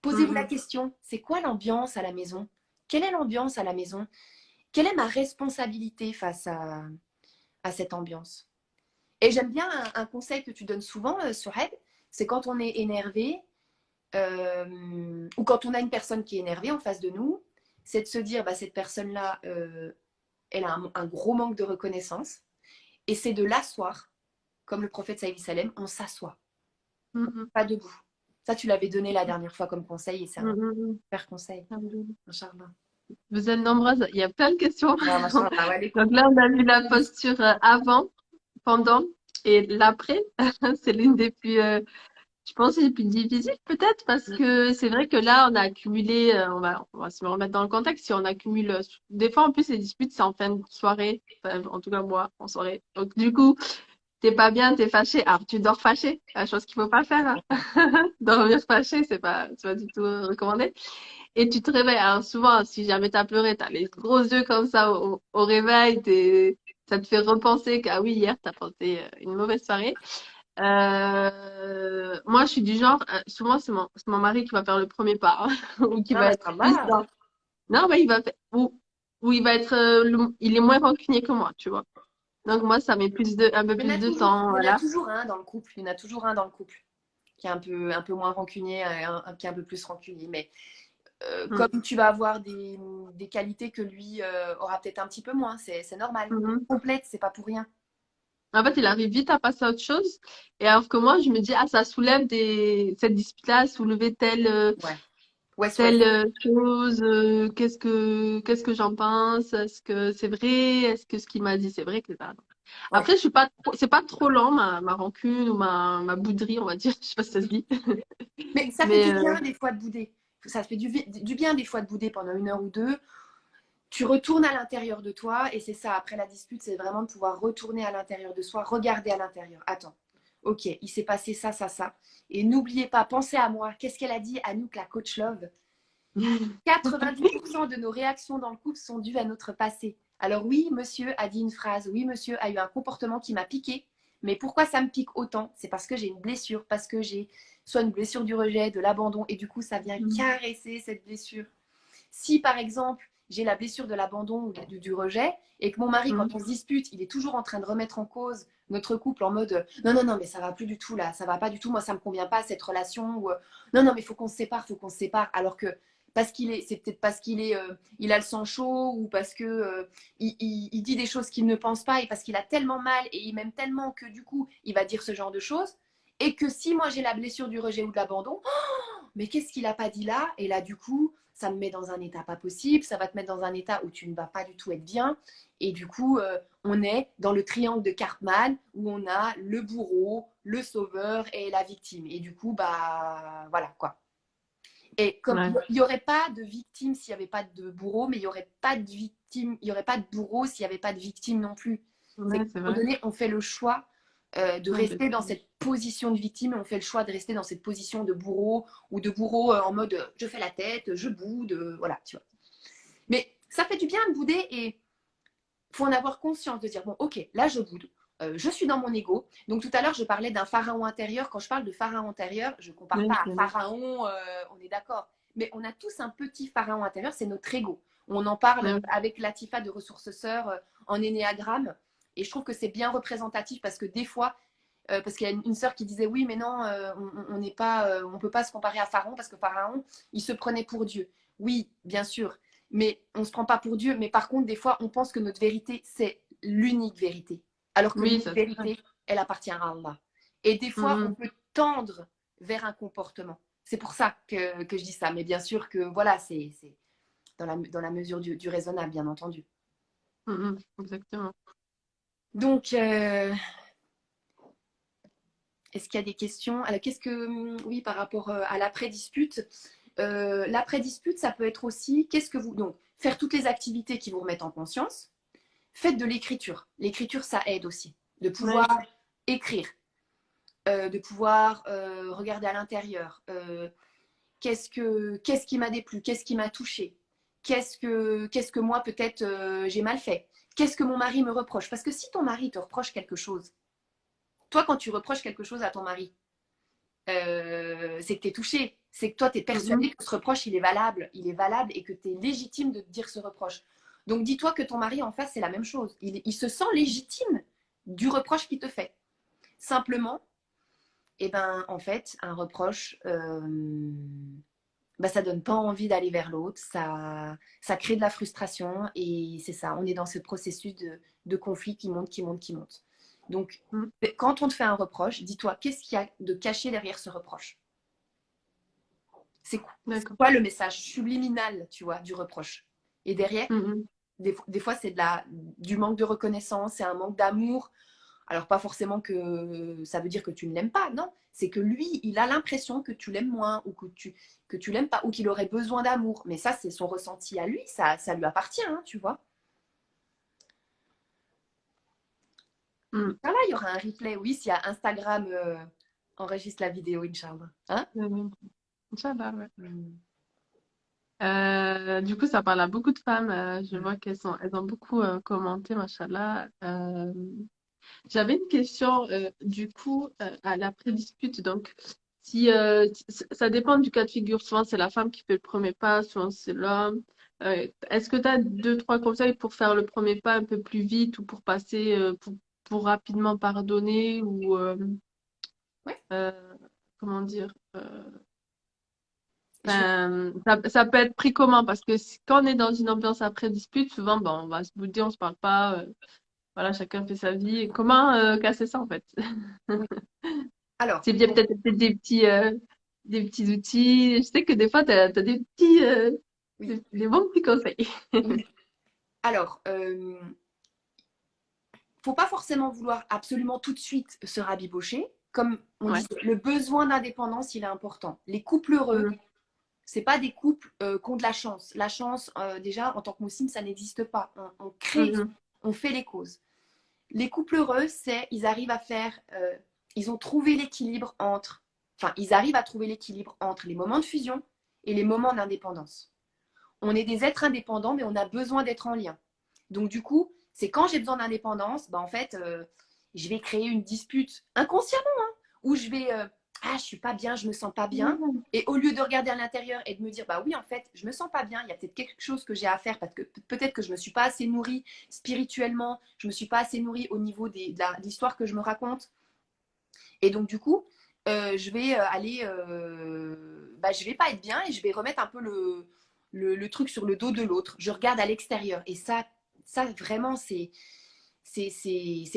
Posez-vous la hmm. question, c'est quoi l'ambiance à la maison? Quelle est l'ambiance à la maison? Quelle est ma responsabilité face à cette ambiance? Et j'aime bien un conseil que tu donnes souvent, Souhaib, c'est quand on est énervé ou quand on a une personne qui est énervée en face de nous, c'est de se dire, bah, cette personne-là, elle a un gros manque de reconnaissance, et c'est de l'asseoir, comme le prophète Saïd Salem, on s'assoit, Hmm. Hmm. pas debout. Ça, tu l'avais donné la dernière fois comme conseil, et c'est Hmm. un Hmm. Hmm. super conseil. Alhamdoulilah. Inch'Allah. Vous êtes nombreuses, il y a plein de questions. Ouais, machallah, ouais, les Donc cours. là, on a vu la posture avant, pendant et l'après. C'est l'une des plus Je pense que c'est plus difficile peut-être parce que c'est vrai que là, on a accumulé, on va se remettre dans le contexte, si on accumule, des fois en plus les disputes, c'est en fin de soirée, enfin, en tout cas moi, en soirée. Donc du coup, t'es pas bien, t'es fâché, alors tu dors fâché, la chose qu'il faut pas faire, hein. Dormir fâché, c'est pas du tout recommandé. Et tu te réveilles, alors souvent, si jamais t'as pleuré, t'as les gros yeux comme ça au réveil, ça te fait repenser qu'ah oui, hier, t'as passé une mauvaise soirée. Moi, je suis du genre, souvent, c'est mon mari qui va faire le premier pas, hein, ou qui Ah, va bah, être ça plus va. dans. Non, mais il va faire, ou il va être, il est moins rancunier que moi, tu vois. Donc, moi, ça met un peu plus de temps, Il y en a voilà. toujours un dans le couple. Il y en a toujours un dans le couple qui est un peu moins rancunier, qui est un peu plus rancunier. Mais Mm. comme tu vas avoir des qualités que lui aura peut-être un petit peu moins, c'est normal. Mhm. Complète, c'est pas pour rien. En fait, il arrive vite à passer à autre chose. Et alors que moi, je me dis, ah, ça soulève cette dispute-là, a soulevé Ouais. West telle West. chose, qu'est-ce que j'en pense? Est-ce que c'est vrai? Est-ce que ce qu'il m'a dit, c'est vrai que c'est pas. Ouais. Après, je suis pas trop, c'est pas trop lent, ma rancune ou ma bouderie, on va dire. Je sais pas si ça se dit. Mais ça fait Mais, du bien des fois de bouder. Ça fait du bien des fois de bouder pendant une heure ou deux. Tu retournes à l'intérieur de toi et c'est ça, après la dispute, c'est vraiment de pouvoir retourner à l'intérieur de soi, regarder à l'intérieur. Attends, ok, il s'est passé ça, ça, ça. Et n'oubliez pas, pensez à moi. Qu'est-ce qu'elle a dit, Anouk, la coach love? 90% de nos réactions dans le couple sont dues à notre passé. Alors oui, monsieur a dit une phrase, oui, monsieur a eu un comportement qui m'a piqué, mais pourquoi ça me pique autant? C'est parce que j'ai une blessure, parce que j'ai soit une blessure du rejet, de l'abandon, et du coup, ça vient caresser cette blessure. Si par exemple, j'ai la blessure de l'abandon ou du rejet, et que mon mari, quand on se dispute, il est toujours en train de remettre en cause notre couple en mode non, non, non, mais ça va plus du tout là, ça va pas du tout, moi ça me convient pas cette relation, ou non, non, mais il faut qu'on se sépare, faut qu'on se sépare, alors que c'est peut-être parce qu'il est, il a le sang chaud ou parce que il dit des choses qu'il ne pense pas et parce qu'il a tellement mal et il m'aime tellement que du coup il va dire ce genre de choses. Et que si moi j'ai la blessure du rejet ou de l'abandon, mais qu'est-ce qu'il a pas dit là? Et là, du coup, ça me met dans un état pas possible, ça va te mettre dans un état où tu ne vas pas du tout être bien. Et du coup, on est dans le triangle de Cartman où on a le bourreau, le sauveur et la victime. Et du coup, bah voilà quoi. Et comme ouais, il n'y aurait pas de victime s'il n'y avait pas de bourreau, mais il n'y aurait pas de victime, il n'y aurait pas de bourreau s'il n'y avait pas de victime non plus. C'est qu'à ouais, c'est un moment vrai. donné, on fait le choix de Ouais, rester dans cette position de victime et on fait le choix de rester dans cette position de bourreau ou de bourreau en mode je fais la tête, je boude, voilà, tu vois. Mais ça fait du bien de bouder et il faut en avoir conscience de dire bon, ok, là je boude. Je suis dans mon ego. Donc tout à l'heure, je parlais d'un pharaon intérieur. Quand je parle de pharaon intérieur, je ne compare pas ouais, à pharaon, on est d'accord. Mais on a tous un petit pharaon intérieur, c'est notre ego. On en parle ouais, avec Latifa de Ressources Sœurs en énéagramme. Et je trouve que c'est bien représentatif parce que des fois, parce qu'il y a une sœur qui disait oui, mais non, on n'est pas, on peut pas se comparer à Pharaon parce que Pharaon, il se prenait pour Dieu. Oui, bien sûr, mais on se prend pas pour Dieu. Mais par contre, des fois, on pense que notre vérité, c'est l'unique vérité, alors que oui, l'unique ça c'est vrai. vérité, elle appartient à Allah. Et des fois, on peut tendre vers un comportement. C'est pour ça que je dis ça. Mais bien sûr que voilà, c'est dans la mesure du raisonnable, bien entendu. Exactement. Donc, est-ce qu'il y a des questions? Alors, qu'est-ce que, oui, par rapport à l'après-dispute, l'après-dispute, ça peut être aussi, qu'est-ce que vous, donc, faire toutes les activités qui vous remettent en conscience. Faites de l'écriture. L'écriture, ça aide aussi. De pouvoir Ouais. écrire, de pouvoir regarder à l'intérieur. Qu'est-ce qui m'a déplu? Qu'est-ce qui m'a touché? Qu'est-ce que moi, peut-être, j'ai mal fait? Qu'est-ce que mon mari me reproche? Parce que si ton mari te reproche quelque chose, toi, quand tu reproches quelque chose à ton mari, c'est que tu es touché. C'est que toi, tu es persuadé que ce reproche, il est valable. Il est valable et que tu es légitime de te dire ce reproche. Donc, dis-toi que ton mari en face, c'est la même chose. Il se sent légitime du reproche qu'il te fait. Simplement, eh ben, en fait, un reproche, bah, ça donne pas envie d'aller vers l'autre. Ça crée de la frustration et c'est ça. On est dans ce processus de conflit qui monte, qui monte, qui monte. Donc, quand on te fait un reproche, dis-toi, qu'est-ce qu'il y a de caché derrière ce reproche? C'est D'accord. quoi le message subliminal, tu vois, du reproche? Et derrière, des fois, c'est du manque de reconnaissance, c'est un manque d'amour. Alors, pas forcément que ça veut dire que tu ne l'aimes pas, non. C'est que lui, il a l'impression que tu l'aimes moins ou que tu l'aimes pas ou qu'il aurait besoin d'amour. Mais ça, c'est son ressenti à lui, ça lui appartient, hein, tu vois. Mm. Voilà, il y aura un replay, oui, si Instagram enregistre la vidéo, Inch'Allah. Hein? Inch'Allah, ouais. Mm. Du coup, ça parle à beaucoup de femmes. Je vois elles ont beaucoup commenté, machallah. J'avais une question, du coup, à la pré-dispute. Donc, si ça dépend du cas de figure, souvent c'est la femme qui fait le premier pas, souvent c'est l'homme. Est-ce que tu as deux, trois conseils pour faire le premier pas un peu plus vite ou pour passer, pour rapidement pardonner ou Ouais. euh, comment dire? Je vais... Ça peut être pris comment? Parce que quand on est dans une ambiance après dispute, souvent, bon, on va se bouder, on se parle pas. Voilà, chacun fait sa vie. Et comment casser ça, en fait? Oui. Alors, C'est bien peut-être des petits outils. Je sais que des fois, tu as des petits, oui. des bons petits conseils. Oui. Alors, faut pas forcément vouloir absolument tout de suite se rabibocher. Comme on Ouais. dit, le besoin d'indépendance, il est important. Les couples heureux, Mhm. c'est pas des couples qui ont de la chance. La chance, déjà, en tant que musulman, ça n'existe pas. On crée, Mhm. on fait les causes. Les couples heureux, c'est ils arrivent à faire, ils ont trouvé l'équilibre entre, enfin, ils arrivent à trouver l'équilibre entre les moments de fusion et les moments d'indépendance. On est des êtres indépendants, mais on a besoin d'être en lien. Donc du coup, c'est quand j'ai besoin d'indépendance, bah, en fait, je vais créer une dispute inconsciemment, hein, où je vais, ah, je suis pas bien, je me sens pas bien. Mhm. Et au lieu de regarder à l'intérieur et de me dire, bah oui, en fait, je me sens pas bien, il y a peut-être quelque chose que j'ai à faire parce que peut-être que je me suis pas assez nourrie spirituellement, je me suis pas assez nourrie au niveau de l'histoire que je me raconte. Et donc du coup, je vais aller, bah, je vais pas être bien et je vais remettre un peu le truc sur le dos de l'autre. Je regarde à l'extérieur et ça vraiment, c'est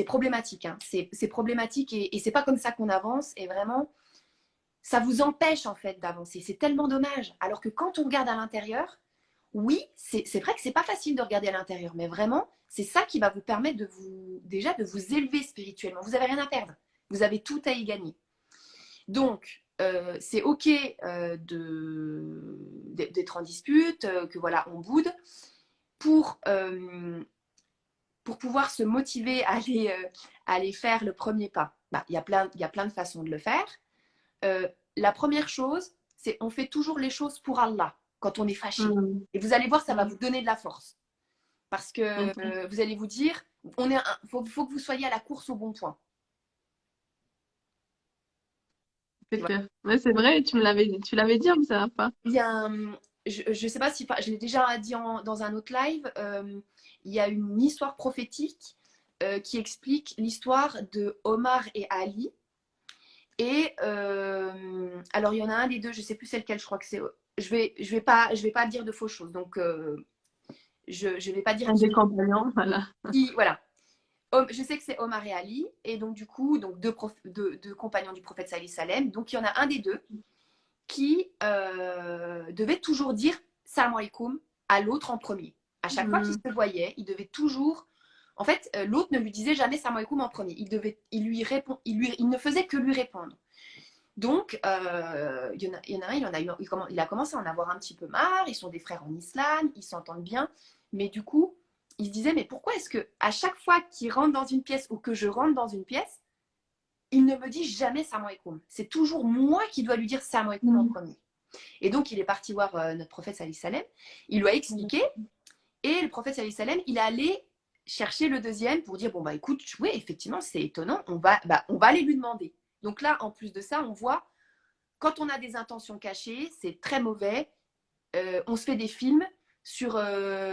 problématique. Hein. C'est problématique et c'est pas comme ça qu'on avance. Et vraiment, ça vous empêche en fait d'avancer. C'est tellement dommage. Alors que quand on regarde à l'intérieur, oui, c'est vrai que c'est pas facile de regarder à l'intérieur, mais vraiment, c'est ça qui va vous permettre de vous déjà de vous élever spirituellement. Vous avez rien à perdre. Vous avez tout à y gagner. Donc, c'est OK d'être en dispute, que voilà, on boude, pour, euh, pour pouvoir se motiver à aller faire le premier pas. Bah, il y a plein de façons de le faire. La première chose, c'est on fait toujours les choses pour Allah quand on est fâché. Mhm. Et vous allez voir, ça va Mhm. vous donner de la force. Parce que Ok. vous allez vous dire, faut que vous soyez à la course au bon point. C'est Voilà. clair. Ouais, c'est vrai, tu l'avais dit, mais ça va pas. Il y a je ne sais pas si je l'ai déjà dit dans un autre live, il y a une histoire prophétique qui explique l'histoire de Omar et Ali. Et alors il y en a un des deux, je ne sais plus c'est lequel, je crois que c'est. Je vais pas dire de fausses choses, donc je ne vais pas dire Un des compagnons, voilà. voilà. Je sais que c'est Omar et Ali, et donc du coup, donc deux compagnons du prophète Salih Salem. Donc il y en a un des deux qui devait toujours dire salam alaikum à l'autre en premier. À chaque fois qu'il Mhm. se voyait, il devait toujours. En fait, l'autre ne lui disait jamais salam alaikum en premier. Il ne faisait que lui répondre. Donc, il y en a un, il a commencé à en avoir un petit peu marre. Ils sont des frères en islam, ils s'entendent bien. Mais du coup, il se disait, mais pourquoi est-ce que à chaque fois qu'il rentre dans une pièce ou que je rentre dans une pièce, il ne me dit jamais salam alaikum. C'est toujours moi qui dois lui dire salam alaikum en Mhm. premier. Et donc, il est parti voir notre prophète sallallahu alayhi wa sallam. Il lui a expliqué. Et le prophète sallallahu alayhi wa sallam, il est allé chercher le deuxième pour dire, bon, bah écoute, oui, effectivement, c'est étonnant. On va aller lui demander. Donc là, en plus de ça, on voit, quand on a des intentions cachées, c'est très mauvais. On se fait des films sur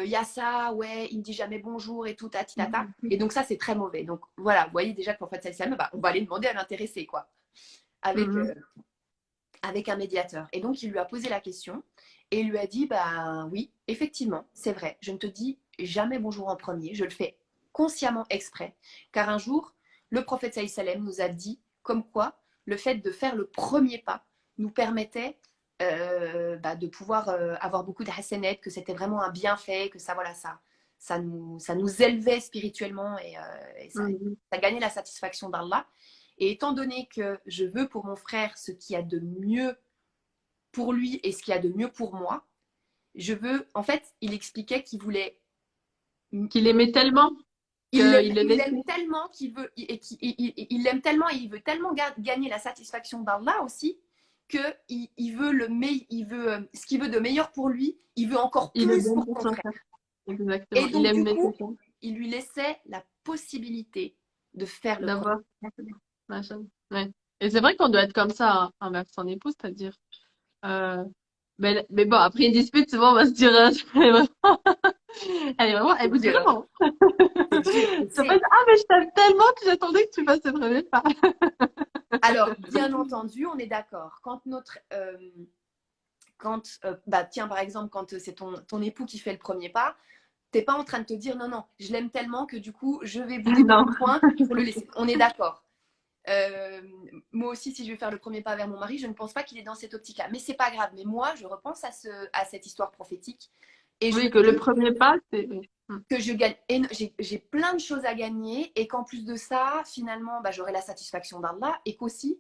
Yassa, ouais, il ne dit jamais bonjour et tout, tati tata. Et donc ça, c'est très mauvais. Donc voilà, vous voyez déjà que le prophète sallallahu alayhi wa sallam, bah, on va aller demander à l'intéressé, quoi. Avec, Mhm. avec un médiateur. Et donc, il lui a posé la question et il lui a dit, bah oui, effectivement, c'est vrai, je ne te dis jamais bonjour en premier, je le fais consciemment exprès, car un jour, le prophète Saïd Salem nous a dit comme quoi le fait de faire le premier pas nous permettait de pouvoir avoir beaucoup de hasanet, que c'était vraiment un bienfait, que ça, voilà, ça nous élevait spirituellement et Mhm. ça gagnait la satisfaction d'Allah. Et étant donné que je veux pour mon frère ce qu'il y a de mieux pour lui et ce qu'il y a de mieux pour moi, je veux, en fait, il expliquait qu'il voulait, Qu'il aimait tellement qu'il le il l'aime laissait. tellement qu'il veut, et il l'aime tellement et il veut tellement gagner la satisfaction d'Allah aussi que il veut il veut ce qu'il veut de meilleur pour lui, il veut encore Il le plus donne pour pour son son frère. frère. Et Exactement. Il donc du aimait coup, tellement il lui laissait la possibilité de faire le premier. d'avoir machin. Ouais. Et c'est vrai qu'on doit être comme ça hein, envers son épouse, c'est-à-dire. euh, mais bon, après une dispute, souvent on va se dire, elle vous C'est dit dur, vraiment. c'est dur, je Ça va sais. dire, ah, mais je t'aime tellement que j'attendais que tu fasses le premier pas. Alors, bien entendu, on est d'accord. Bah, tiens, par exemple, quand c'est ton époux qui fait le premier pas, t'es pas en train de te dire non, non, je l'aime tellement que du coup, je vais bouder mon Non. coin pour le laisser. On est d'accord. Euh, Moi aussi, si je vais faire le premier pas vers mon mari, je ne pense pas qu'il est dans cette optique-là. Mais c'est pas grave. Mais moi, je repense à cette histoire prophétique et je me Oui, que le dis premier pas, c'est. que je gagne, j'ai plein de choses à gagner et qu'en plus de ça, finalement, bah, j'aurai la satisfaction d'Allah et qu'aussi,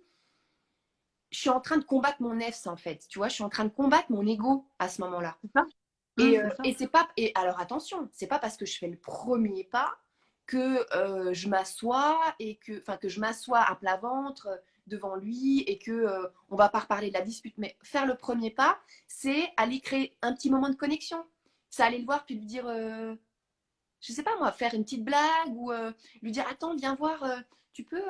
je suis en train de combattre mon nefs en fait. Tu vois, je suis en train de combattre mon ego à ce moment-là. C'est ça? C'est ça. Et c'est pas. Et alors attention, c'est pas parce que je fais le premier pas que je m'assois et que je m'assois à plat ventre devant lui et que on va pas reparler de la dispute. Mais faire le premier pas, c'est aller créer un petit moment de connexion. C'est aller le voir puis lui dire, je sais pas moi, faire une petite blague ou lui dire attends, viens voir, tu peux.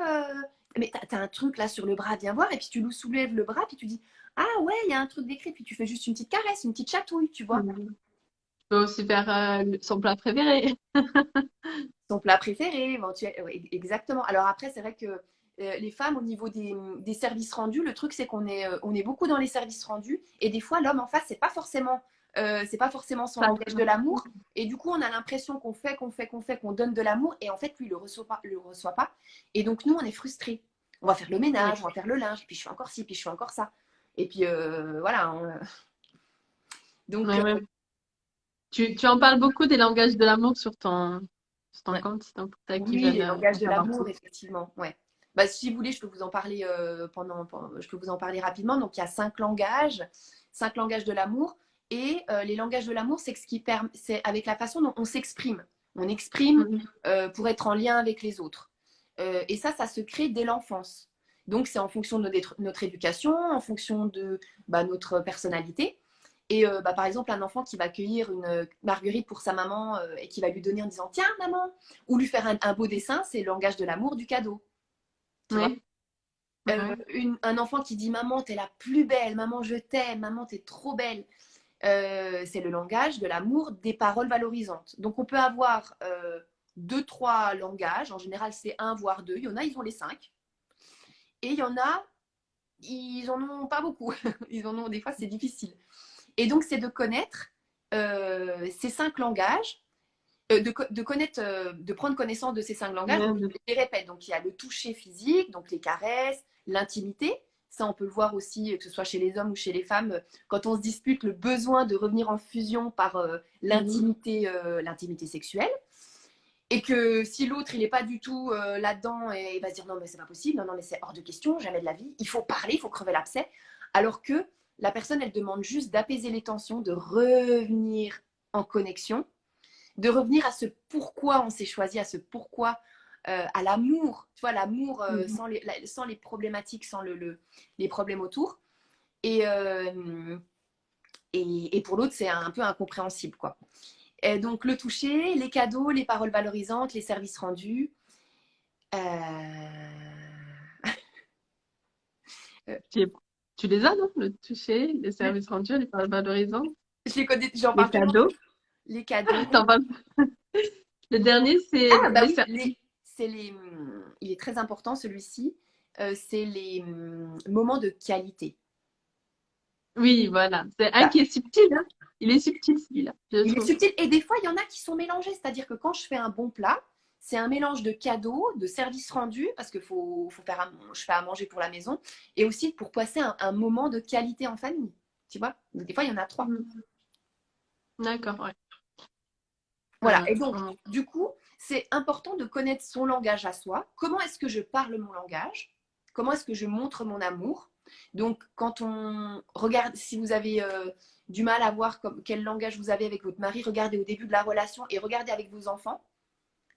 Mais t'as un truc là sur le bras, viens voir. Et puis tu lui soulèves le bras puis tu dis ah ouais, il y a un truc d'écrit. Puis tu fais juste une petite caresse, une petite chatouille, tu vois. Je peux aussi faire son plat préféré. Son plat préféré, exactement. Alors après, c'est vrai que les femmes, au niveau des services rendus, le truc, c'est on est beaucoup dans les services rendus. Et des fois, l'homme en face, c'est pas forcément son Ça, langage de l'amour. Et du coup, on a l'impression qu'on donne de l'amour. Et en fait, lui, il le reçoit pas. Et donc, nous, on est frustrés. On va faire le oui. ménage, on va faire le linge, puis je fais encore ci, puis je fais encore ça. Et puis, voilà. Donc, Ouais, ouais. Tu en parles beaucoup des langages de l'amour sur ton ouais. compte, donc pour ceux qui Oui, les veulent langages en de savoir l'amour, plus. effectivement. Ouais. Bah, si vous voulez, je peux vous en parler je peux vous en parler rapidement. Donc, il y a cinq langages de l'amour. Et les langages de l'amour, c'est ce qui permet, c'est avec la façon dont on s'exprime. On exprime Mhm. pour être en lien avec les autres. Et ça se crée dès l'enfance. Donc, c'est en fonction de notre éducation, en fonction de notre personnalité. Et bah, par exemple, un enfant qui va cueillir une marguerite pour sa maman et qui va lui donner en disant tiens, maman, ou lui faire un beau dessin, c'est le langage de l'amour du cadeau. Tu vois. Oui, ouais. Un enfant qui dit maman, t'es la plus belle, maman, je t'aime, maman, t'es trop belle. C'est le langage de l'amour des paroles valorisantes. Donc, on peut avoir deux, trois langages. En général, c'est un, voire deux. Il y en a, ils ont les cinq. Et il y en a, ils en ont pas beaucoup. Ils en ont, des fois, c'est difficile. Et donc, c'est de connaître ces cinq langages, de connaître, de prendre connaissance de ces cinq langages. Ouais, Donc, je les répète. Donc, il y a le toucher physique, donc les caresses, l'intimité. Ça, on peut le voir aussi, que ce soit chez les hommes ou chez les femmes, quand on se dispute, le besoin de revenir en fusion par mhm. l'intimité sexuelle. Et que si l'autre, il n'est pas du tout là-dedans et il va se dire non, mais c'est pas possible, non, non, mais c'est hors de question, jamais de la vie, il faut parler, il faut crever l'abcès. Alors que la personne, elle demande juste d'apaiser les tensions, de revenir en connexion, de revenir à ce pourquoi on s'est choisi, à ce pourquoi, à l'amour, tu vois, l'amour Mhm. sans les problématiques, sans les problèmes autour. Et, euh, et pour l'autre, c'est un peu incompréhensible, quoi. Et donc, le toucher, les cadeaux, les paroles valorisantes, les services rendus. Euh, Tu, tu les as, non? Le toucher, les services rendus, les paroles valorisantes, je les connais, j'en les parle tellement. cadeaux. Les cadeaux. T'en parles. Le dernier, c'est Ah, bah les oui, services. il est très important celui-ci. C'est les moments de qualité. Oui, voilà. C'est un Voilà. qui est subtil, hein. Il est subtil, celui-là, je Il est trouve. subtil et des fois, il y en a qui sont mélangés. C'est-à-dire que quand je fais un bon plat, c'est un mélange de cadeaux, de services rendus, parce que je fais à manger pour la maison, et aussi pour passer un moment de qualité en famille. Tu vois. Donc, des fois, il y en a trois. Mhm. D'accord, ouais. Voilà. Et donc, hum, du coup, c'est important de connaître son langage à soi. Comment est-ce que je parle mon langage? Comment est-ce que je montre mon amour? Donc, quand on regarde, si vous avez du mal à voir quel langage vous avez avec votre mari, regardez au début de la relation et regardez avec vos enfants.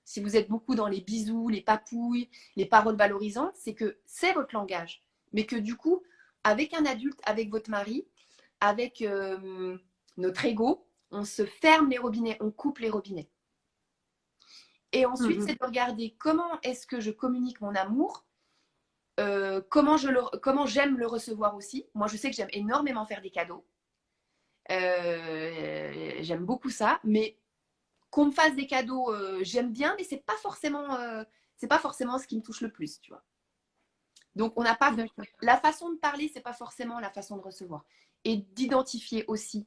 Si vous êtes beaucoup dans les bisous, les papouilles, les paroles valorisantes, c'est que c'est votre langage. Mais que du coup, avec un adulte, avec votre mari, avec notre ego, on se ferme les robinets, on coupe les robinets. Et ensuite, hum. c'est de regarder comment est-ce que je communique mon amour, comment j'aime le recevoir aussi. Moi, je sais que j'aime énormément faire des cadeaux. J'aime beaucoup ça, mais qu'on me fasse des cadeaux, j'aime bien, mais c'est pas forcément ce qui me touche le plus, tu vois. Donc, on n'a pas D'accord. la façon de parler, c'est pas forcément la façon de recevoir, et d'identifier aussi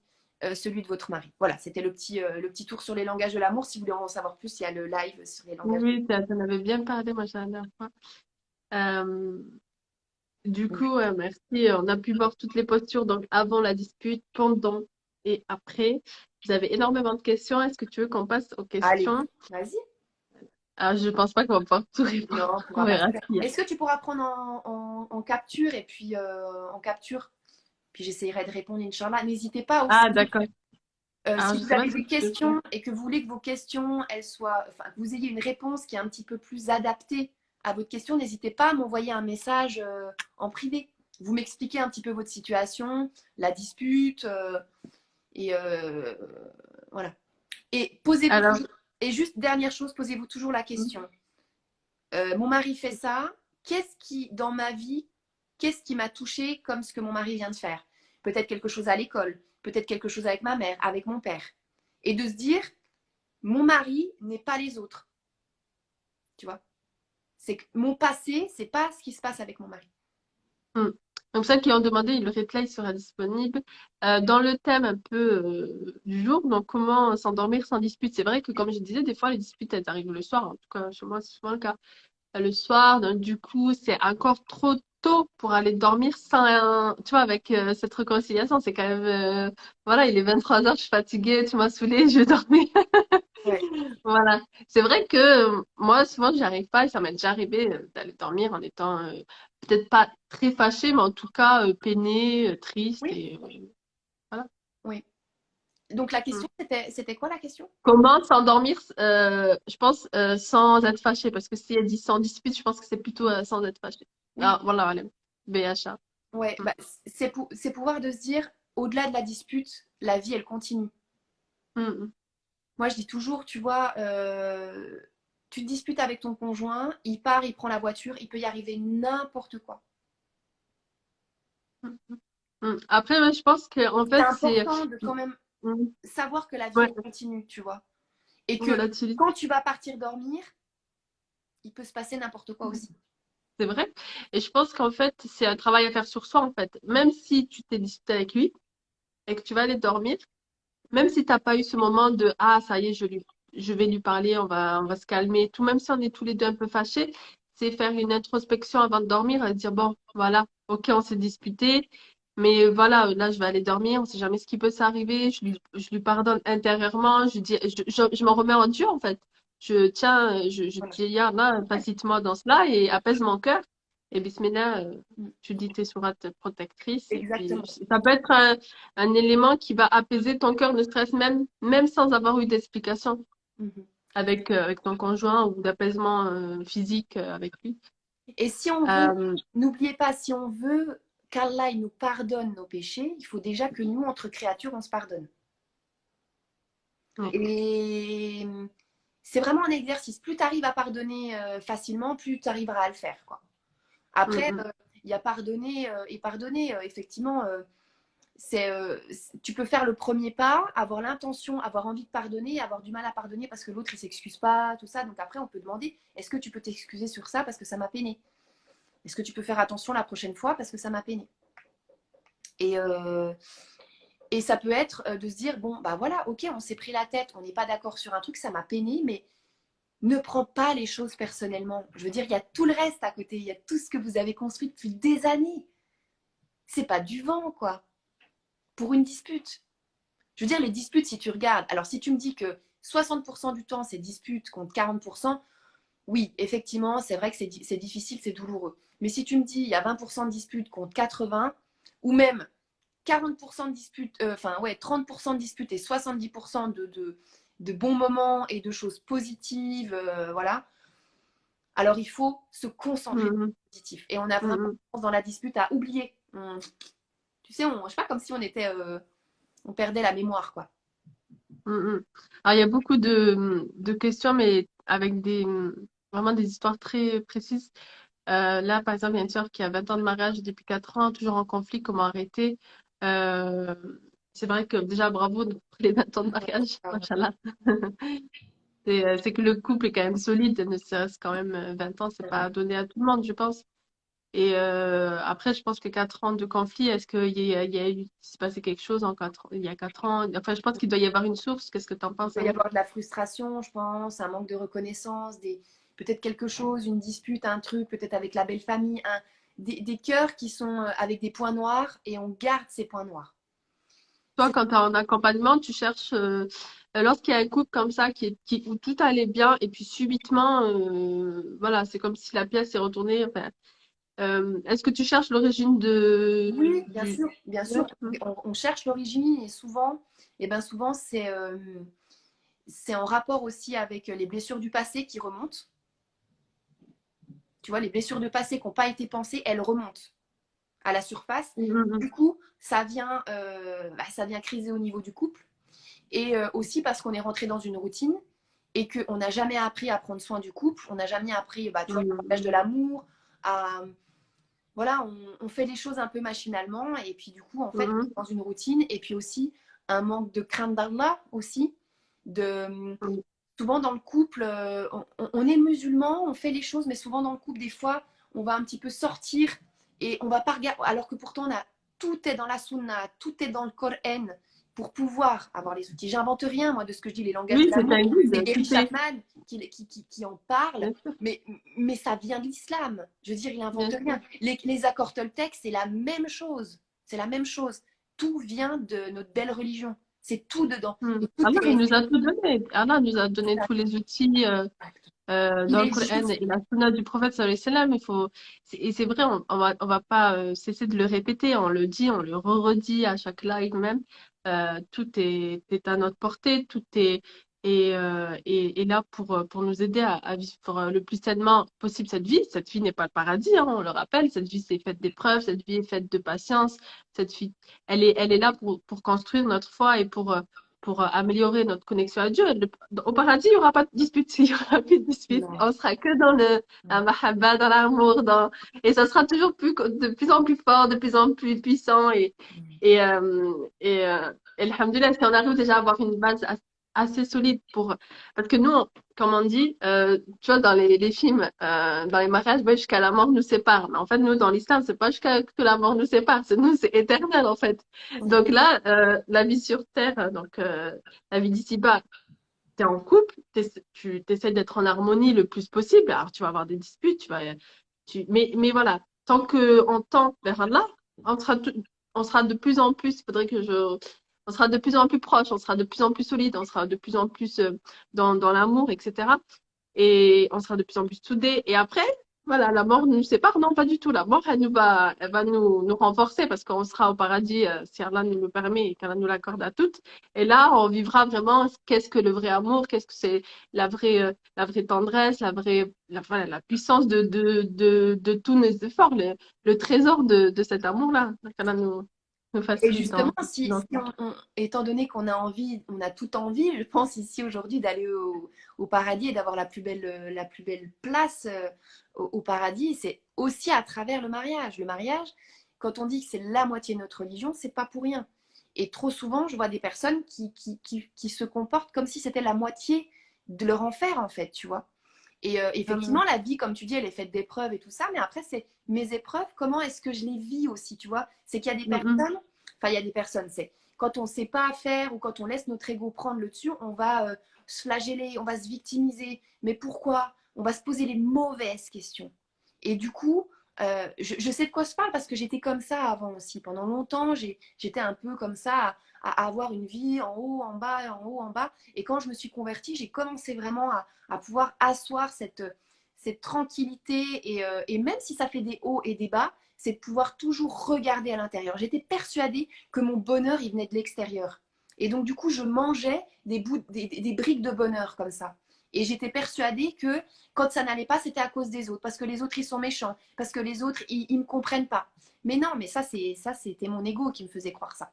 celui de votre mari. Voilà, c'était le petit tour sur les langages de l'amour. Si vous voulez en savoir plus, il y a le live sur les langages. Oui, t'en avais bien parlé, moi, la dernière fois. Euh, du coup, merci. On a pu voir toutes les postures, donc avant la dispute, pendant et après. Vous avez énormément de questions. Est-ce que tu veux qu'on passe aux Allez, questions? vas-y. Alors, je pense pas qu'on va pouvoir tout Non, répondre. on ne On pourra pas verra tout faire. s'il y a. Est-ce que tu pourras prendre en capture et puis j'essaierai de répondre, Inch'Allah. N'hésitez pas aussi, Ah, d'accord. Alors, si je vous sais pas avez ce que des tu veux faire. questions et que vous voulez que vos questions, enfin, que vous ayez une réponse qui est un petit peu plus adaptée à votre question, n'hésitez pas à m'envoyer un message en privé. Vous m'expliquez un petit peu votre situation, la dispute, et voilà. Et posez-vous Alors, toujours, et juste dernière chose, posez-vous toujours la question. Mon mari fait ça, dans ma vie, qu'est-ce qui m'a touchée comme ce que mon mari vient de faire? Peut-être quelque chose à l'école, peut-être quelque chose avec ma mère, avec mon père. Et de se dire, mon mari n'est pas les autres. Tu vois? C'est que mon passé, c'est pas ce qui se passe avec mon mari. hmm. Donc, celles qui ont demandé, le replay sera disponible. Dans le thème un peu du jour, donc comment s'endormir sans dispute. C'est vrai que, comme je disais, des fois, les disputes, elles arrivent le soir. En tout cas, chez moi, c'est souvent le cas. Le soir, donc du coup, c'est encore trop tôt pour aller dormir sans, tu vois, avec cette réconciliation. C'est quand même, voilà, il est 23 heures, je suis fatiguée, tu m'as saoulée, je vais dormir. Ouais. Voilà. C'est vrai que moi, souvent, j'y arrive pas et ça m'est déjà arrivé d'aller dormir en étant peut-être pas très fâchée, mais en tout cas peinée, triste Oui, et voilà. oui. Donc la Mm. question, c'était quoi la question? Comment s'endormir, je pense, sans être fâché, parce que si elle dit sans dispute, je pense que c'est plutôt sans être fâché. Oui, Ah, voilà, allez. BHA. ouais. Mm. Bah, c'est pouvoir de se dire, au-delà de la dispute, la vie, elle continue. Mm, Moi, je dis toujours, tu vois, tu te disputes avec ton conjoint, il part, il prend la voiture, il peut y arriver n'importe quoi. mm, mm, Après, moi, je pense que en C'est fait, c'est important de quand même mm, savoir que la vie, ouais, elle continue, tu vois. Et que volatilité. quand tu vas partir dormir, il peut se passer n'importe quoi aussi. C'est vrai. Et je pense qu'en fait, c'est un travail à faire sur soi, en fait. Même si tu t'es disputé avec lui et que tu vas aller dormir, même si t'as pas eu ce moment de ah, ça y est, je vais lui parler, on va se calmer, tout, même si on est tous les deux un peu fâchés, c'est faire une introspection avant de dormir et dire bon, voilà, ok, on s'est disputé, mais voilà, là, je vais aller dormir, on sait jamais ce qui peut s'arriver, je lui pardonne intérieurement, je dis, je m'en remets en Dieu, en fait. Je Voilà. dis, ya Allah, Ouais, facilite-moi dans cela et apaise mon cœur. Et bismillah, mm, tu dis tes sourates protectrices. Et puis, exactement. ça peut être un élément qui va apaiser ton cœur, ne serait-ce même sans avoir eu d'explication Mhm. avec ton conjoint ou d'apaisement physique avec lui. Et si on veut, Euh, n'oubliez pas, si on veut qu'Allah il nous pardonne nos péchés, il faut déjà que nous, entre créatures, on se pardonne. ouais. Et c'est vraiment un exercice. Plus tu arrives à pardonner facilement, plus tu arriveras à le faire, quoi. Mm, Après, mm, il y a pardonner et pardonner. Effectivement, tu peux faire le premier pas, avoir l'intention, avoir envie de pardonner, avoir du mal à pardonner parce que l'autre il s'excuse pas, tout ça. Donc après, on peut demander, est-ce que tu peux t'excuser sur ça parce que ça m'a peiné? Est-ce que tu peux faire attention la prochaine fois parce que ça m'a peiné? Et, euh, et ça peut être de se dire, bon, bah voilà, ok, on s'est pris la tête, on n'est pas d'accord sur un truc, ça m'a peiné, mais ne prends pas les choses personnellement. Je veux dire, il y a tout le reste à côté, il y a tout ce que vous avez construit depuis des années. C'est pas du vent, quoi, pour une dispute. Je veux dire, les disputes, si tu regardes, alors si tu me dis que 60% du temps, c'est dispute contre 40%, oui, effectivement, c'est vrai que c'est difficile, c'est douloureux. Mais si tu me dis, il y a 20% de disputes contre 80, ou même 40% de disputes, enfin ouais, 30% de disputes et 70% de bons moments et de choses positives, voilà. Alors il faut se concentrer sur Mhm. le positif. Et on a vraiment Mhm. tendance dans la dispute à oublier. Tu sais, je sais pas, comme si on perdait la mémoire, quoi. Mhm. Alors, il y a beaucoup de questions, mais avec vraiment des histoires très précises. Là, par exemple, il y a une sœur qui a 20 ans de mariage depuis 4 ans, toujours en conflit, comment arrêter? Euh, c'est vrai que déjà, bravo pour les 20 ans de mariage, machallah. C'est que le couple est quand même solide, ne serait-ce quand même 20 ans, c'est pas donné à tout le monde, je pense. Et après, je pense que 4 ans de conflit, est-ce il s'est passé quelque chose il y a 4 ans? Enfin, je pense qu'il doit y avoir une source. Qu'est-ce que tu en Il penses, doit y Anouk? avoir de la frustration, je pense, un manque de reconnaissance, peut-être quelque chose, une dispute, un truc, peut-être avec la belle famille, des cœurs qui sont avec des points noirs et on garde ces points noirs. Toi, quand tu es en accompagnement, tu cherches, lorsqu'il y a un couple comme ça où tout allait bien et puis subitement, voilà, c'est comme si la pièce s'est retournée. Enfin, est-ce que tu cherches l'origine Oui, bien du... sûr, bien Ouais. sûr. On cherche l'origine et souvent, souvent c'est en rapport aussi avec les blessures du passé qui remontent. Tu vois, les blessures de passé qui n'ont pas été pensées, elles remontent à la surface. Mhm. Du coup, ça vient criser au niveau du couple. Et aussi parce qu'on est rentré dans une routine et qu'on n'a jamais appris à prendre soin du couple, on n'a jamais appris, tu vois, le Mhm. partage de l'amour, à, voilà, on fait les choses un peu machinalement et puis du coup, en fait, on Mhm. est dans une routine et puis aussi un manque de crainte d'Allah aussi, de Mhm. souvent dans le couple, on est musulman, on fait les choses, mais souvent dans le couple, des fois, on va un petit peu sortir et on va pas regarder, alors que pourtant, tout est dans la sunna, tout est dans le Coran pour pouvoir avoir les outils. J'invente rien, moi, de ce que je dis, les langages Oui, de c'est l'amour. un C'est guide, Gary tout est, Chapman qui en parle, bien sûr, mais ça vient de l'islam. Je veux dire, il bien invente sûr. rien. Les accords Toltec, c'est la même chose. C'est la même chose. Tout vient de notre belle religion. C'est tout dedans. Et tout Allah, il est, nous a tout donné. Allah nous a donné tous les outils. il Dans le est Coran juste. et la Sunna du prophète sallallahu alayhi wa sallam, et c'est vrai, on va pas cesser de le répéter, on le dit, on le redit à chaque live même. Est à notre portée, est là pour nous aider à vivre le plus sainement possible cette vie. Cette vie n'est pas le paradis, hein, on le rappelle. Cette vie, c'est faite d'épreuves, cette vie est faite de patience. Cette vie, elle est là pour construire notre foi et pour améliorer notre connexion à Dieu. Au paradis, il n'y aura pas de dispute, il n'y aura plus de dispute. Non. On sera que dans la mahabba, dans l'amour, et ça sera toujours de plus en plus fort, de plus en plus puissant. Et alhamdoulilah, si on arrive déjà à avoir une base assez solide parce que nous, comme on dit, tu vois, dans les films, dans les mariages, ouais, jusqu'à la mort nous sépare. Mais en fait, nous, dans l'islam, c'est pas jusqu'à que la mort nous sépare. Nous, c'est éternel, en fait. Donc là, la vie sur Terre, la vie d'ici-bas, t'es en couple, tu essaies d'être en harmonie le plus possible. Alors, tu vas avoir des disputes, mais voilà, tant qu'on tend vers là, on sera, on sera de plus en plus, on sera de plus en plus proche, on sera de plus en plus solide, on sera de plus en plus dans l'amour, etc. Et on sera de plus en plus soudés. Et après, voilà, la mort nous sépare. Non, pas du tout. La mort, elle va nous renforcer parce qu'on sera au paradis, si Allah nous le permet et qu'Allah nous l'accorde à toutes. Et là, on vivra vraiment qu'est-ce que le vrai amour, qu'est-ce que c'est la vraie tendresse, voilà, la puissance de tous nos efforts, le trésor de cet amour-là. Qu'Allah nous Et facilite justement, dans si ça. étant donné qu'on a envie, on a toute envie, je pense ici aujourd'hui d'aller au paradis et d'avoir la plus belle place au paradis, c'est aussi à travers le mariage. Le mariage, quand on dit que c'est la moitié de notre religion, c'est pas pour rien. Et trop souvent, je vois des personnes qui se comportent comme si c'était la moitié de leur enfer, en fait, tu vois. Et effectivement, la vie, comme tu dis, elle est faite d'épreuves et tout ça, mais après, c'est mes épreuves, comment est-ce que je les vis aussi, tu vois. C'est qu'il y a des personnes, enfin, il y a des personnes, c'est quand on ne sait pas faire ou quand on laisse notre ego prendre le dessus, on va se flageller, on va se victimiser. Mais pourquoi? On va se poser les mauvaises questions. Et du coup, je sais de quoi je parle parce que j'étais comme ça avant aussi. Pendant longtemps, j'étais un peu comme ça à avoir une vie en haut, en bas, en haut, en bas. Et quand je me suis convertie, j'ai commencé vraiment à pouvoir asseoir cette tranquillité. Et même si ça fait des hauts et des bas, c'est de pouvoir toujours regarder à l'intérieur. J'étais persuadée que mon bonheur, il venait de l'extérieur. Et donc, du coup, je mangeais des briques de bonheur comme ça. Et j'étais persuadée que quand ça n'allait pas, c'était à cause des autres, parce que les autres, ils sont méchants, parce que les autres, ils me comprennent pas. Mais non, mais ça, c'était mon ego qui me faisait croire ça.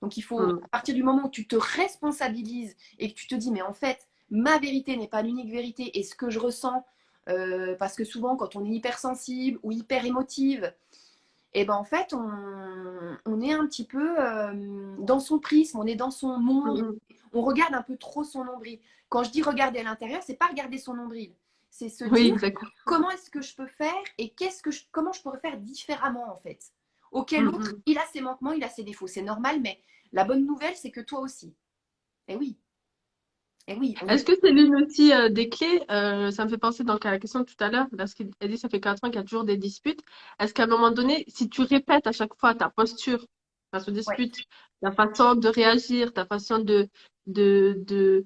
Donc, il faut, Mm. à partir du moment où tu te responsabilises et que tu te dis, mais en fait, ma vérité n'est pas l'unique vérité et ce que je ressens, parce que souvent, quand on est hypersensible ou hyper émotive, et ben en fait, on est un petit peu dans son prisme, on est dans son monde, Mm. on regarde un peu trop son nombril. Quand je dis regarder à l'intérieur, c'est pas regarder son nombril, c'est se Oui, dire exactement. comment est-ce que je peux faire et comment je pourrais faire différemment en fait. Ok, Mm, l'autre, mm. il a ses manquements, il a ses défauts, c'est normal, mais la bonne nouvelle, c'est que toi aussi. Eh oui, eh oui, on Est-ce est. que c'est l'une aussi des clés? Ça me fait penser donc à la question de tout à l'heure, parce qu'elle dit ça fait 4 ans qu'il y a toujours des disputes. Est-ce qu'à un moment donné, si tu répètes à chaque fois ta posture face aux Ouais, disputes, ta façon de réagir, ta façon de, de, de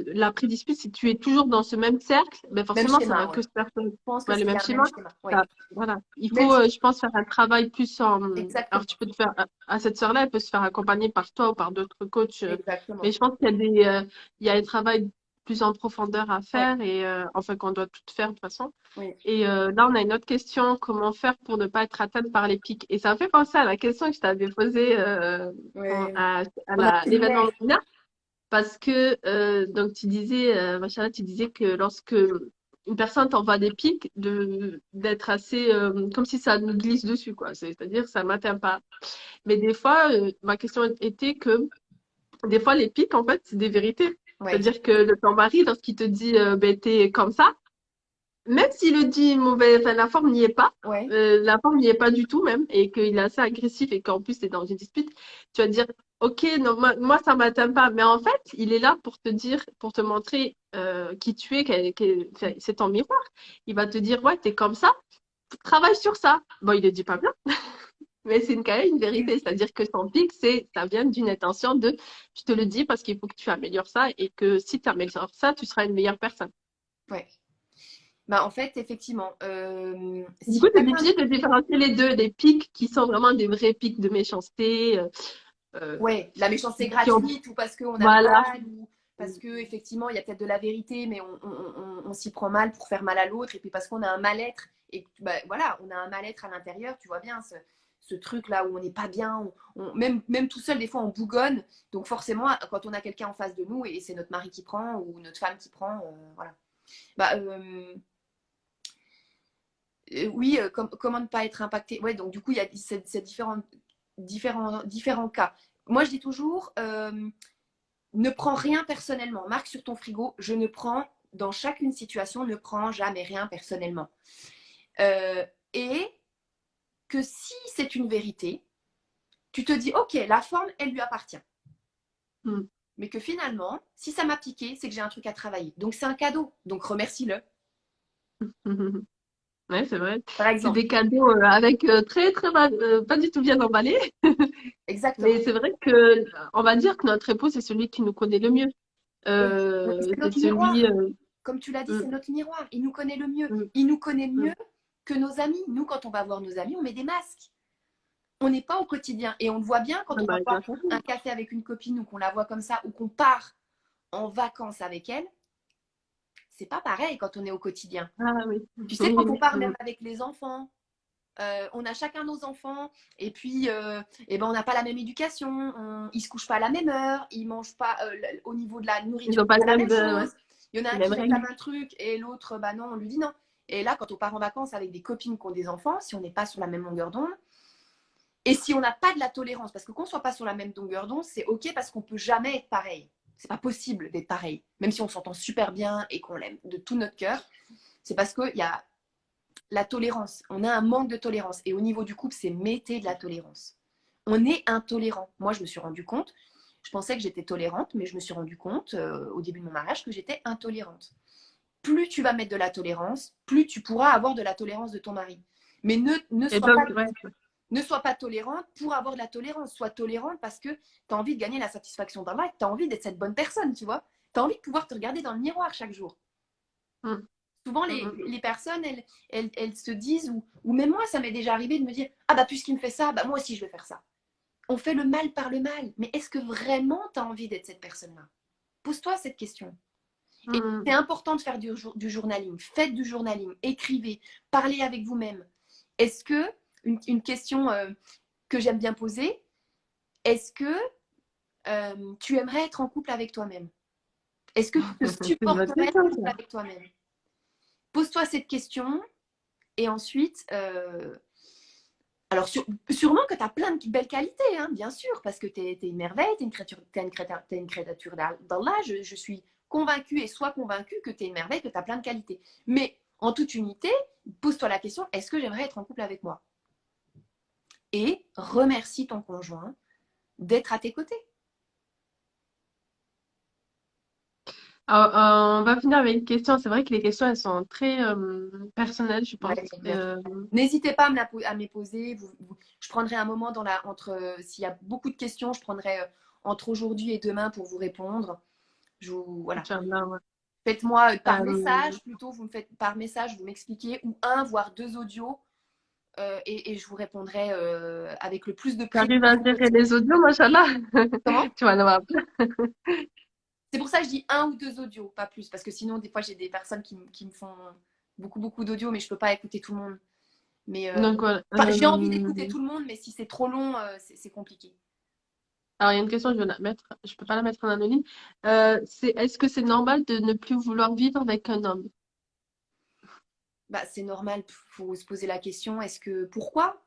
l'après-dispute, si tu es toujours dans ce même cercle, ben même forcément, ça va schéma, ouais. que se faire Je pense que ouais, le c'est même un même schéma. schéma, ouais. Ça- voilà. Il Même faut, je pense, faire un travail plus en. Alors, exactement, tu peux te faire, à cette sœur-là, elle peut se faire accompagner par toi ou par d'autres coachs. Mais exactement. je pense qu'il y a il y a un travail plus en profondeur à Ouais, faire et enfin qu'on doit tout faire de toute façon. oui, Et là, on a une autre question, comment faire pour ne pas être atteinte par les pics? Et ça me fait penser à la question que je t'avais posée ouais. On a l'événement cellulaire. Lumina, parce que donc tu disais, Machala, tu disais que lorsque une personne t'envoie des pics, d'être assez comme si ça nous glisse dessus, quoi. C'est-à-dire ça m'atteint pas. Mais des fois, ma question était que des fois, les pics, en fait, c'est des vérités. Ouais, C'est-à-dire que ton mari, lorsqu'il te dit, ben, t'es comme ça, même s'il le dit mauvais, enfin, la forme n'y est pas, ouais. la forme n'y est pas du tout même, et qu'il est assez agressif et qu'en plus, t'es dans une dispute, tu vas dire, OK, non, moi ça m'atteint pas. Mais en fait, il est là pour te dire, pour te montrer qui tu es, enfin, c'est ton miroir. Il va te dire, ouais, t'es comme ça, travaille sur ça. Bon, il le dit pas bien. Mais c'est quand même une vérité, c'est-à-dire que son pic, ça vient d'une intention de, je te le dis parce qu'il faut que tu améliores ça et que si tu améliores ça, tu seras une meilleure personne. Ouais. Bah, en fait, effectivement, Du si coup, c'est chacun. difficile de différencier les deux, les pics qui sont vraiment des vrais pics de méchanceté, Ouais, la méchanceté qui ont, gratuite ou parce qu'on a voilà. mal ou parce que effectivement il y a peut-être de la vérité, mais on s'y prend mal pour faire mal à l'autre et puis parce qu'on a un mal-être et bah, voilà, on a un mal-être à l'intérieur, tu vois bien ce truc là où on n'est pas bien, même tout seul des fois on bougonne, donc forcément quand on a quelqu'un en face de nous et c'est notre mari qui prend ou notre femme qui prend, voilà. Bah, oui, comment ne pas être impacté? Ouais, donc du coup il y a ces différents cas. Moi, je dis toujours, ne prends rien personnellement. Marque sur ton frigo, je ne prends, dans chacune situation, ne prends jamais rien personnellement. Et que si c'est une vérité, tu te dis, ok, la forme, elle lui appartient. Mm. Mais que finalement, si ça m'a piqué, c'est que j'ai un truc à travailler. Donc c'est un cadeau. Donc remercie-le. Ouais, c'est vrai. Par C'est exemple. des cadeaux avec très, très mal, pas du tout bien emballés. Exactement. Mais c'est vrai que, on va dire que notre époux, c'est celui qui nous connaît le mieux. Oui. C'est C'est notre celui, miroir. Comme tu l'as dit, mm, c'est notre miroir. Il nous connaît le mieux. mm, Il nous connaît mieux mm. que nos amis. Nous, quand on va voir nos amis, on met des masques. On n'est pas au quotidien. Et on le voit bien quand Ah on va bah, boire un café avec une copine ou qu'on la voit comme ça ou qu'on part en vacances avec elle. C'est pas pareil quand on est au quotidien. ah oui. Tu sais, quand on Oui, part oui. même avec les enfants, on a chacun nos enfants et puis eh ben, on n'a pas la même éducation, ils se couchent pas à la même heure, ils mangent pas au niveau de la Ils nourriture, n'ont pas c'est le pas la même, même ouais, chose. Il y en a les un mêmes qui réclame règles. un truc et l'autre, bah non, on lui dit non. Et là, quand on part en vacances avec des copines qui ont des enfants, si on n'est pas sur la même longueur d'onde, et si on n'a pas de la tolérance, parce que qu'on ne soit pas sur la même longueur d'onde, c'est ok parce qu'on peut jamais être pareil. C'est pas possible d'être pareil, même si on s'entend super bien et qu'on l'aime de tout notre cœur. C'est parce qu'il y a la tolérance. On a un manque de tolérance. Et au niveau du couple, c'est mettez de la tolérance. On est intolérant. Moi, je me suis rendu compte, je pensais que j'étais tolérante, mais je me suis rendu compte au début de mon mariage que j'étais intolérante. Plus tu vas mettre de la tolérance, plus tu pourras avoir de la tolérance de ton mari. Mais Et donc, ouais. ne sois pas tolérante pour avoir de la tolérance. Sois tolérante parce que tu as envie de gagner la satisfaction d'Allah et tu as envie d'être cette bonne personne, tu vois. Tu as envie de pouvoir te regarder dans le miroir chaque jour. Mm, Souvent, mm, mm. les personnes, elles se disent, ou même moi, ça m'est déjà arrivé de me dire, ah bah puisqu'il me fait ça, bah moi aussi je vais faire ça. On fait le mal par le mal. Mais est-ce que vraiment tu as envie d'être cette personne-là? Pose-toi cette question. Et c'est Mm. important de faire du journaling. Faites du journaling, écrivez, parlez avec vous-même. Est-ce que, une question que j'aime bien poser, est-ce que tu aimerais être en couple avec toi-même? Est-ce que tu te C'est une bonne supporterais être question, en couple ça. avec toi-même? Pose-toi cette question et ensuite, alors sûrement que tu as plein de belles qualités, hein, bien sûr, parce que tu es une merveille, tu es une créature d'Allah. Je suis convaincue et sois convaincue que tu es une merveille, que tu as plein de qualités. Mais en toute unité, pose-toi la question, est-ce que j'aimerais être en couple avec moi? Et remercie ton conjoint d'être à tes côtés. Alors, on va finir avec une question. C'est vrai que les questions, elles sont très personnelles, je pense. Ouais, bien sûr. N'hésitez pas à me les poser. Je prendrai un moment s'il y a beaucoup de questions, je prendrai entre aujourd'hui et demain pour vous répondre. Voilà. Inch'Allah, ouais. Faites-moi par Euh, message, plutôt, vous me faites par message, vous m'expliquez, ou voire deux audios, et je vous répondrai avec le plus de T'arrives à précision gérer possible. les audios, machallah. Comment? Tu vas l'avoir. C'est pour ça que je dis un ou deux audios, pas plus, parce que sinon, des fois, j'ai des personnes qui me font beaucoup, beaucoup d'audios, mais je ne peux pas écouter tout le monde. Mais Donc, voilà. j'ai envie d'écouter tout le monde, mais si c'est trop long, c'est compliqué. Alors, il y a une question, je vais la mettre. Je peux pas la mettre en anonyme. Est-ce que c'est normal de ne plus vouloir vivre avec un homme? Bah, c'est normal, il faut se poser la question, est-ce que pourquoi,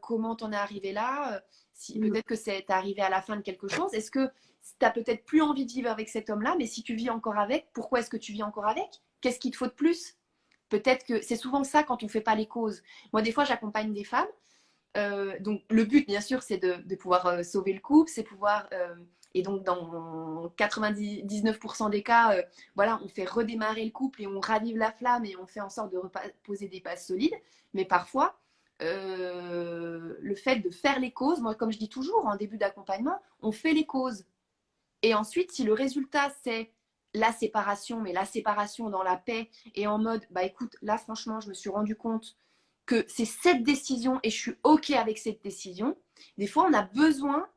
comment t'en es arrivé là, si Mm. peut-être que c'est arrivé à la fin de quelque chose, est-ce que t'as peut-être plus envie de vivre avec cet homme-là, mais si tu vis encore avec, pourquoi est-ce que tu vis encore avec? Qu'est-ce qu'il te faut de plus? Peut-être que c'est souvent ça quand on fait pas les causes. Moi, des fois, j'accompagne des femmes. Donc, le but, bien sûr, c'est de pouvoir sauver le couple, c'est pouvoir. Et donc, dans 99% des cas, voilà, on fait redémarrer le couple et on ravive la flamme et on fait en sorte de poser des bases solides. Mais parfois, le fait de faire les causes, moi, comme je dis toujours en début d'accompagnement, on fait les causes. Et ensuite, si le résultat, c'est la séparation, mais la séparation dans la paix et en mode, bah écoute, là, franchement, je me suis rendu compte que c'est cette décision et je suis OK avec cette décision. Des fois, on a besoin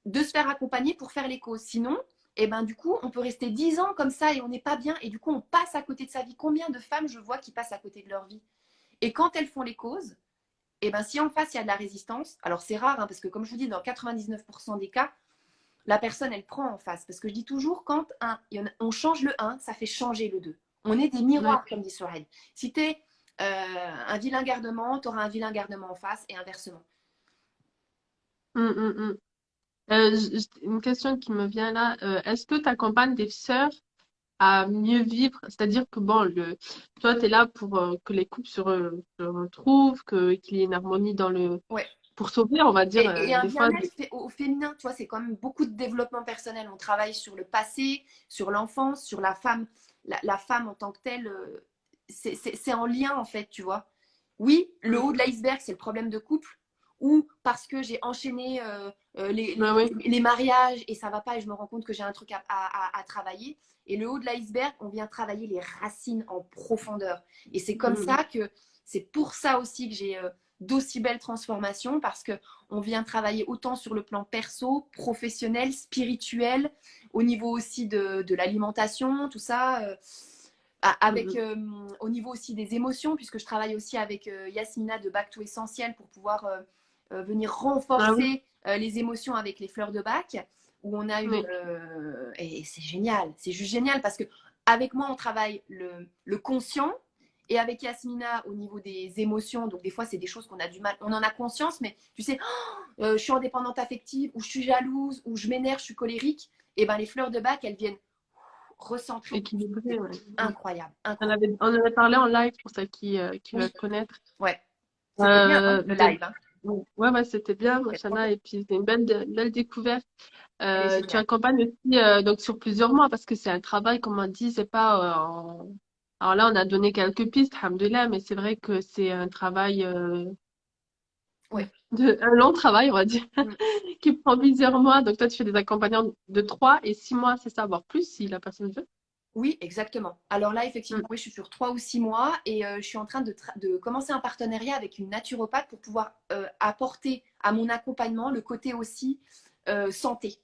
de se faire accompagner pour faire les causes. Sinon, eh ben, du coup, on peut rester 10 ans comme ça et on n'est pas bien. Et du coup, on passe à côté de sa vie. Combien de femmes je vois qui passent à côté de leur vie? Et quand elles font les causes, eh ben, si en face, il y a de la résistance, alors c'est rare, hein, parce que comme je vous dis, dans 99% des cas, la personne, elle prend en face. Parce que je dis toujours, quand on change le 1, ça fait changer le 2. On est des Ouais. miroirs, comme dit Sohail. Si tu es un vilain gardement, tu auras un vilain gardement en face et inversement. Mm, mm, mm. Une question qui me vient là. Est-ce que tu accompagnes des sœurs à mieux vivre? C'est-à-dire que bon, toi, tu es là pour que les couples se retrouvent, qu'il y ait une harmonie Ouais. pour sauver, on va dire, Et un des fois. bien-être au féminin, tu vois, c'est quand même beaucoup de développement personnel. On travaille sur le passé, sur l'enfance, sur la femme. La femme en tant que telle, c'est en lien, en fait, tu vois. Oui, le haut de l'iceberg, c'est le problème de couple. Ou parce que j'ai enchaîné Ouais, ouais. les mariages et ça va pas et je me rends compte que j'ai un truc à travailler. Et le haut de l'iceberg, on vient travailler les racines en profondeur. Et c'est comme Mm, ça que, c'est pour ça aussi que j'ai d'aussi belles transformations parce que on vient travailler autant sur le plan perso, professionnel, spirituel, au niveau aussi de l'alimentation, tout ça. mm, Avec mm. au niveau aussi des émotions, puisque je travaille aussi avec Yasmina de Back to Essentiel pour pouvoir venir Ah oui, renforcer les émotions avec les fleurs de bac, où on a une. oui. Et c'est génial, c'est juste génial parce que avec moi, on travaille le conscient. Et avec Yasmina, au niveau des émotions, donc des fois, c'est des choses qu'on a du mal. On en a conscience, mais tu sais, je suis indépendante affective, ou je suis jalouse, ou je m'énerve, je suis colérique. Et ben les fleurs de bac, elles viennent recentrer. Équilibré, C'est ouais. Mm. incroyable, incroyable. On avait parlé en live pour ceux qui veulent Oui, connaître. ouais. C'était bien, hein, le Mais live. Hein. ouais, ouais, c'était bien, C'était trop machallah, bien. et puis c'était une belle découverte. Elle est Tu géniale. accompagnes aussi donc sur plusieurs mois parce que c'est un travail, comme on dit, c'est pas Alors là, on a donné quelques pistes, alhamdoulilah, mais c'est vrai que c'est un travail, Ouais. un long travail, on va dire, Mm. qui prend plusieurs mois. Donc toi, tu fais des accompagnements de 3 et 6 mois, c'est ça, voire plus si la personne veut. Oui, exactement. Alors là, effectivement, Mm. oui, je suis sur 3 ou 6 mois et je suis en train de commencer un partenariat avec une naturopathe pour pouvoir apporter à mon accompagnement le côté aussi santé,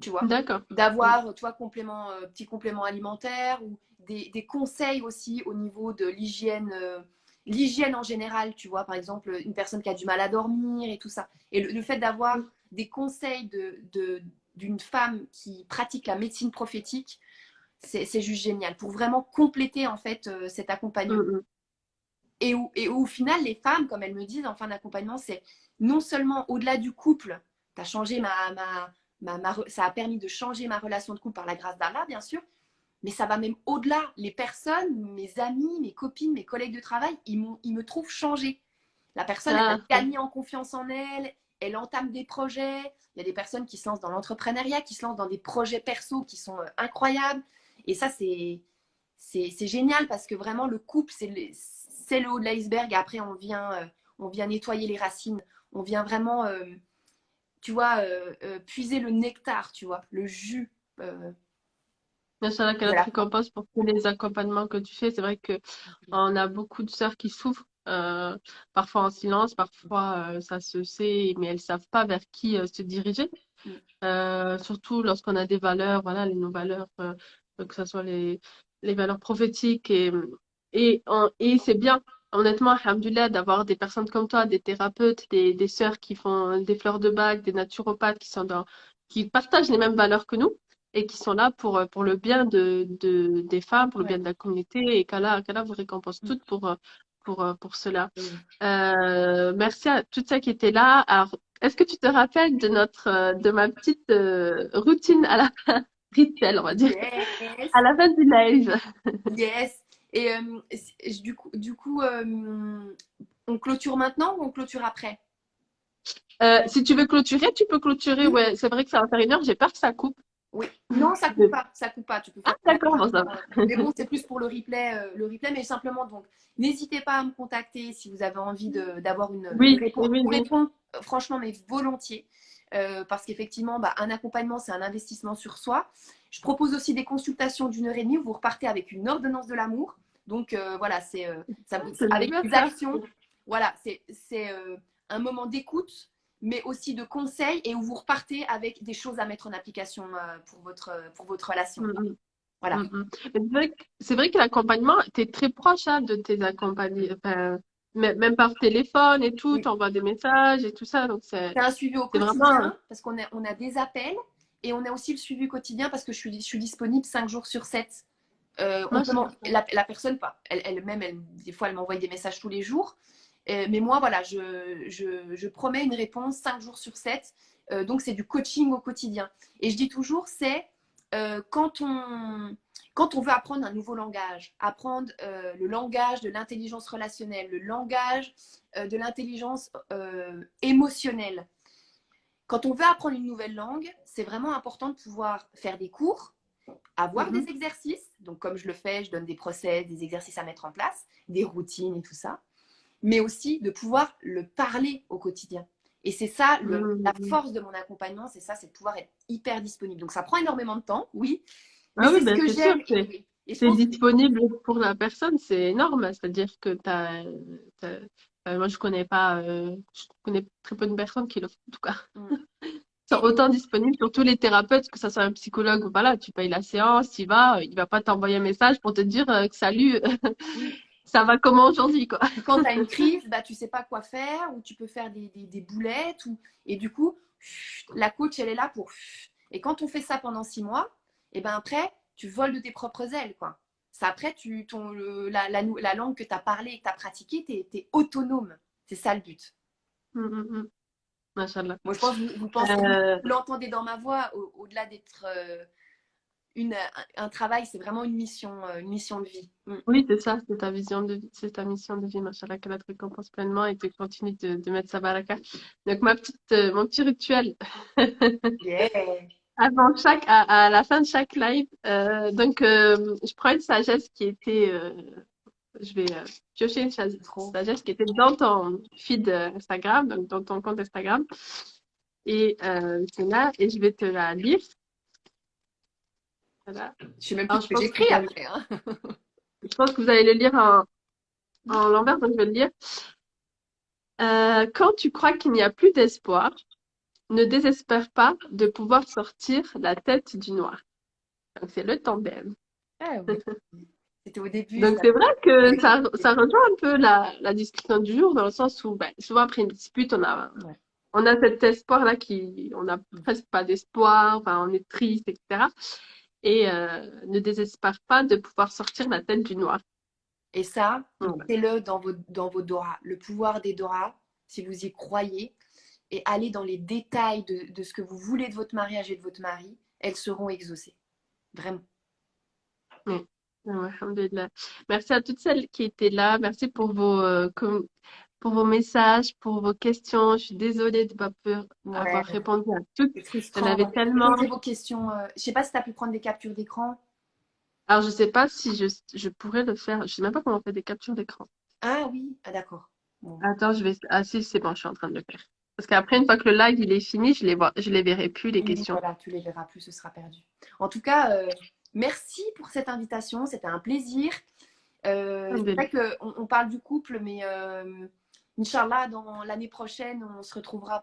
tu vois. D'accord. Mm. D'avoir, toi, petit complément alimentaire ou des conseils aussi au niveau de l'hygiène en général, tu vois. Par exemple, une personne qui a du mal à dormir et tout ça. Et le fait d'avoir des conseils d'une femme qui pratique la médecine prophétique, c'est juste génial pour vraiment compléter en fait cet Mm, accompagnement. mm. Et au final, les femmes, comme elles me disent en fin d'accompagnement, c'est non seulement au-delà du couple, t'as changé ça a permis de changer ma relation de couple par la grâce d'Allah, bien sûr, mais ça va même au-delà. Les personnes, mes amis, mes copines, mes collègues de travail, ils me trouvent changé. La personne, elle a Ah, gagné en confiance en elle, elle entame des projets. Il y a des personnes qui se lancent dans l'entrepreneuriat, qui se lancent dans des projets perso qui sont incroyables. Et ça, c'est génial parce que vraiment, le couple, c'est le haut de l'iceberg. Et après, on vient nettoyer les racines. On vient vraiment, tu vois, puiser le nectar, tu vois, le jus. Inch'Allah De qu'Allah te la femme. récompense pour tous les accompagnements que tu fais. C'est vrai que on a beaucoup de sœurs qui souffrent, parfois en silence, parfois ça se sait, mais elles savent pas vers qui se diriger. Mm. Surtout lorsqu'on a des valeurs, voilà, nos valeurs, que ce soit les valeurs prophétiques et c'est bien, honnêtement, alhamdoulilah, d'avoir des personnes comme toi, des thérapeutes, des sœurs qui font des fleurs de bac, des naturopathes qui partagent les mêmes valeurs que nous et qui sont là pour le bien des femmes, pour le bien Ouais. de la communauté et qu'Allah vous récompense Mm. toutes pour cela. Mm. Merci à toutes celles qui étaient là. Alors, est-ce que tu te rappelles de ma petite routine à la fin, rituel, on va dire, Yes, à la fin du live? yes. Et du coup on clôture maintenant ou on clôture après? Si tu veux clôturer, tu peux clôturer. Oui, Ouais, c'est vrai que ça va faire 1 heure. J'ai peur que ça coupe. oui. Non, ça coupe pas, ça coupe pas. Tu peux Ah, faire ça d'accord, bon, ça va. Mais bon, c'est plus pour le replay, mais simplement donc, n'hésitez pas à me contacter si vous avez envie d'avoir une Oui, réponse. oui, oui, Je vous oui. réponds franchement, mais volontiers, parce qu'effectivement, bah, un accompagnement, c'est un investissement sur soi. Je propose aussi des consultations d'1 heure et demie où vous repartez avec une ordonnance de l'amour. Donc voilà, Ah, je veux avec bien des ça. actions. Voilà, c'est un moment d'écoute, mais aussi de conseils et où vous repartez avec des choses à mettre en application pour votre relation. Mm, mm, Voilà. mm, mm. Mais c'est vrai que l'accompagnement, tu es très proche hein, de tes accompagnés. Enfin, même par téléphone et tout, Oui. tu envoies des messages et tout ça. Donc, C'est un suivi au c'est vraiment. quotidien parce qu'on a des appels et on a aussi le suivi quotidien parce que je suis disponible 5 jours sur 7. Machallah. La personne, pas, elle-même, des fois, elle m'envoie des messages tous les jours. Mais moi, voilà, je promets une réponse 5 jours sur 7. Donc, c'est du coaching au quotidien. Et je dis toujours, c'est quand on veut apprendre un nouveau langage, apprendre le langage de l'intelligence relationnelle, le langage de l'intelligence émotionnelle. Quand on veut apprendre une nouvelle langue, c'est vraiment important de pouvoir faire des cours, avoir des Mhm. exercices. Donc, comme je le fais, je donne des process, des exercices à mettre en place, des routines et tout ça. Mais aussi de pouvoir le parler au quotidien. Et c'est ça, la Mhm. force de mon accompagnement, c'est ça, c'est de pouvoir être hyper disponible. Donc, ça prend énormément de temps, oui, mais Ah oui, c'est ce ben que c'est sûr, j'aime. Et je c'est pense que disponible pour la personne, c'est énorme. C'est-à-dire que moi, je connais très peu de personnes qui le font, en tout cas. mm, Sont autant disponibles, surtout les thérapeutes, que ça soit un psychologue ou voilà, tu payes la séance, il va pas t'envoyer un message pour te dire que salut, oui, ça va comment aujourd'hui, quoi. quand tu as une crise, bah, tu sais pas quoi faire, ou tu peux faire des boulettes, et du coup, la coach, elle est là pour. Et quand on fait ça pendant 6 mois, et ben après, tu voles de tes propres ailes, quoi. Ça, après, la langue que tu as parlé et que tu as pratiquée, tu es autonome. C'est ça le but. Machallah. Moi, je pense que vous Euh, l'entendez dans ma voix, au-delà d'être une, un travail, c'est vraiment une mission de vie. Mm. oui, c'est ça, c'est ta vision de vie, c'est ta mission de vie, machallah, qu'elle te récompense pleinement et te continue de mettre sa baraka. Donc, mon petit rituel. Yeah. à la fin de chaque live, je prends une sagesse qui était, je vais piocher une Trop. sagesse qui était dans ton feed Instagram, donc dans ton compte Instagram, et c'est là, et je vais te la lire. Voilà. Je sais même plus Alors, ce que j'écris après, hein. je pense que vous allez le lire en l'envers, donc je vais le lire. Quand tu crois qu'il n'y a plus d'espoir, ne désespère pas de pouvoir sortir la tête du noir. Donc, c'est le tandem. Ah oui. C'était au début, Donc, ça. c'est vrai que Avec ça rejoint un peu la discussion du jour, dans le sens où, ben, souvent après une dispute, Ouais. on a cet espoir-là on n'a presque pas d'espoir, enfin, on est triste, etc. Et ne désespère pas de pouvoir sortir la tête du noir. Et ça, Voilà. mettez-le dans vos doras. Le pouvoir des doras, si vous y croyez, et allez dans les détails de ce que vous voulez de votre mariage et de votre mari, elles seront exaucées. Vraiment. Oui. Ouais, alhamdoulilah. Merci à toutes celles qui étaient là. Merci pour vos messages, pour vos questions. Je suis désolée de ne pas Ouais, avoir répondu à toutes. c'est Il y en frustrant. avait tellement. Posez vos questions. Je sais pas si tu as pu prendre des captures d'écran. Alors, je sais pas si je pourrais le faire. Je sais même pas comment on fait des captures d'écran. Ah oui, ah d'accord. Bon. Attends, je vais. Ah si, c'est bon, je suis en train de le faire. Parce qu'après, une fois que le live il est fini, je les verrai plus les Oui, questions. voilà, tu les verras plus, ce sera perdu. En tout cas, merci pour cette invitation. C'était un plaisir. C'est Alhamdoulilah. vrai qu'on parle du couple, mais Inch'Allah, dans l'année prochaine, on se retrouvera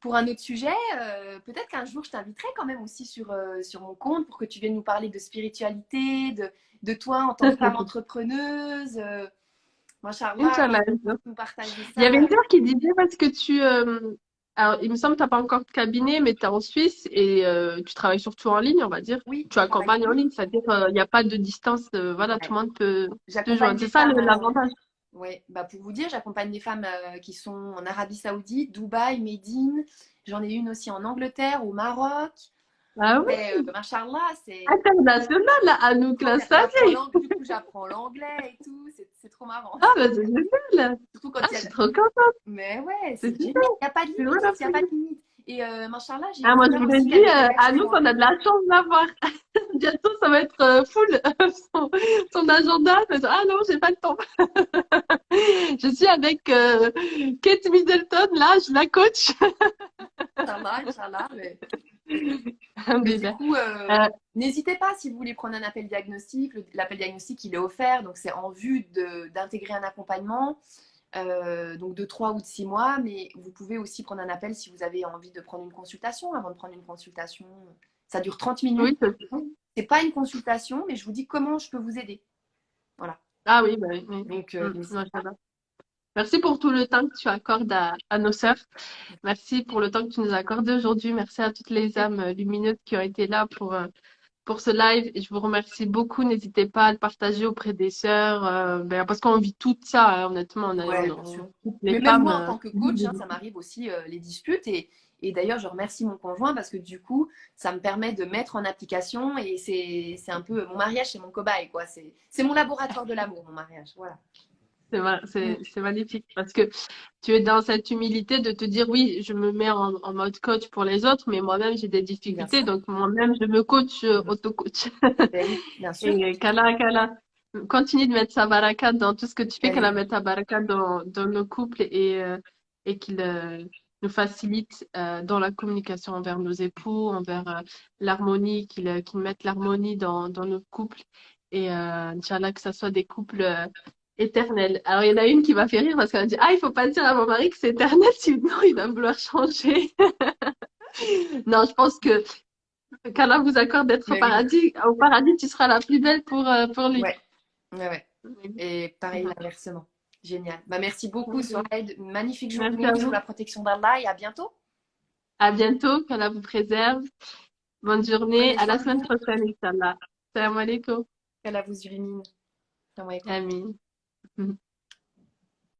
pour un autre sujet. Peut-être qu'un jour, je t'inviterai quand même aussi sur mon compte pour que tu viennes nous parler de spiritualité, de toi en tant que femme entrepreneuse. Machallah, Inch'Allah. nous partager Il y avait ça. une sœur qui disait parce que alors, il me semble que tu n'as pas encore de cabinet, mais tu es en Suisse et tu travailles surtout en ligne, on va dire. Oui, Tu je travaille accompagnes en ligne, c'est-à-dire il n'y a pas de distance, voilà, tout ouais. le monde peut te J'accompagne joindre. des C'est ça femmes. l'avantage. Ouais, bah pour vous dire, j'accompagne des femmes qui sont en Arabie Saoudite, Dubaï, Médine. J'en ai une aussi en Angleterre, au Maroc. Ah oui, Et machallah, c'est international, là, Anouk, trop là, bien. ça y est. Du coup, j'apprends l'anglais et tout. C'est trop marrant. Ah, bah, c'est génial. Surtout quand Ah, il je y a. suis trop contente. Mais ouais, C'est c'est super. génial. Il n'y a pas de C'est limite. vraiment Il n'y a pas cool. de limite. Et machallah, j'ai Ah, moi, je découvert vous l'ai aussi qu'il y dit, avait des Anouk, hébergements. on a de la chance de l'avoir. Bientôt, ça va être full, son, son agenda. Je vais dire, ah non, j'ai pas le temps. Je suis avec Kate Middleton, là, je la coach. Inch'Allah, Inch'Allah. Mais du Alhamdulillah. coup, Euh, n'hésitez pas si vous voulez prendre un appel diagnostic. L'appel diagnostic, il est offert. Donc, c'est en vue d'intégrer un accompagnement. Donc de 3 ou de 6 mois, mais vous pouvez aussi prendre un appel si vous avez envie de prendre une consultation. Avant de prendre une consultation, ça dure 30 minutes. oui, C'est pas une consultation, mais je vous dis comment je peux vous aider. Voilà. ah oui, bah, oui. Oui. Donc, Non, n'hésitez ça pas. va. Merci pour tout le temps que tu accordes à nos sœurs. Merci pour le temps que tu nous as accordé aujourd'hui. Merci à toutes les âmes lumineuses qui ont été là pour ce live. Et je vous remercie beaucoup. N'hésitez pas à le partager auprès des sœurs, ben, parce qu'on vit tout ça, hein, honnêtement. Ouais, bien sûr. Toutes les Mais même femmes moi, en tant que vivent coach, hein, ça m'arrive aussi les disputes. Et d'ailleurs, je remercie mon conjoint parce que du coup, ça me permet de mettre en application. Et c'est un peu mon mariage, c'est mon cobaye, quoi. C'est mon laboratoire de l'amour, mon mariage. Voilà. c'est magnifique parce que tu es dans cette humilité de te dire oui, je me mets en mode coach pour les autres, mais moi-même j'ai des Bien difficultés, sûr. donc moi-même je me coach, auto-coach. Ben oui, bien sûr. Et Kala, continue de mettre sa baraka dans tout ce que tu fais, Elle qu'elle est... mette ta baraka dans nos couples et qu'il nous facilite dans la communication envers nos époux, envers l'harmonie, qu'il mette l'harmonie dans nos couples et Inch'Allah que ça soit des couples éternels. Alors il y en a une qui m'a fait rire parce qu'elle a dit ah il faut pas dire à mon mari que c'est éternel sinon il va vouloir changer. Non, je pense que qu'Allah vous accorde d'être au Mais oui, paradis. Au paradis, tu seras la plus belle pour lui. ouais, ouais, ouais. Et pareil, l'inversement. Génial. Bah, merci beaucoup, Sohail. Magnifique Merci journée à sous vous. la protection d'Allah et à bientôt. À bientôt. Qu'Allah vous préserve. Bonne journée. Prenez À soin la de semaine vous. prochaine, Inch'Allah. Salam alaikum. Qu'Allah vous illumine. Salam alaikum. Amin.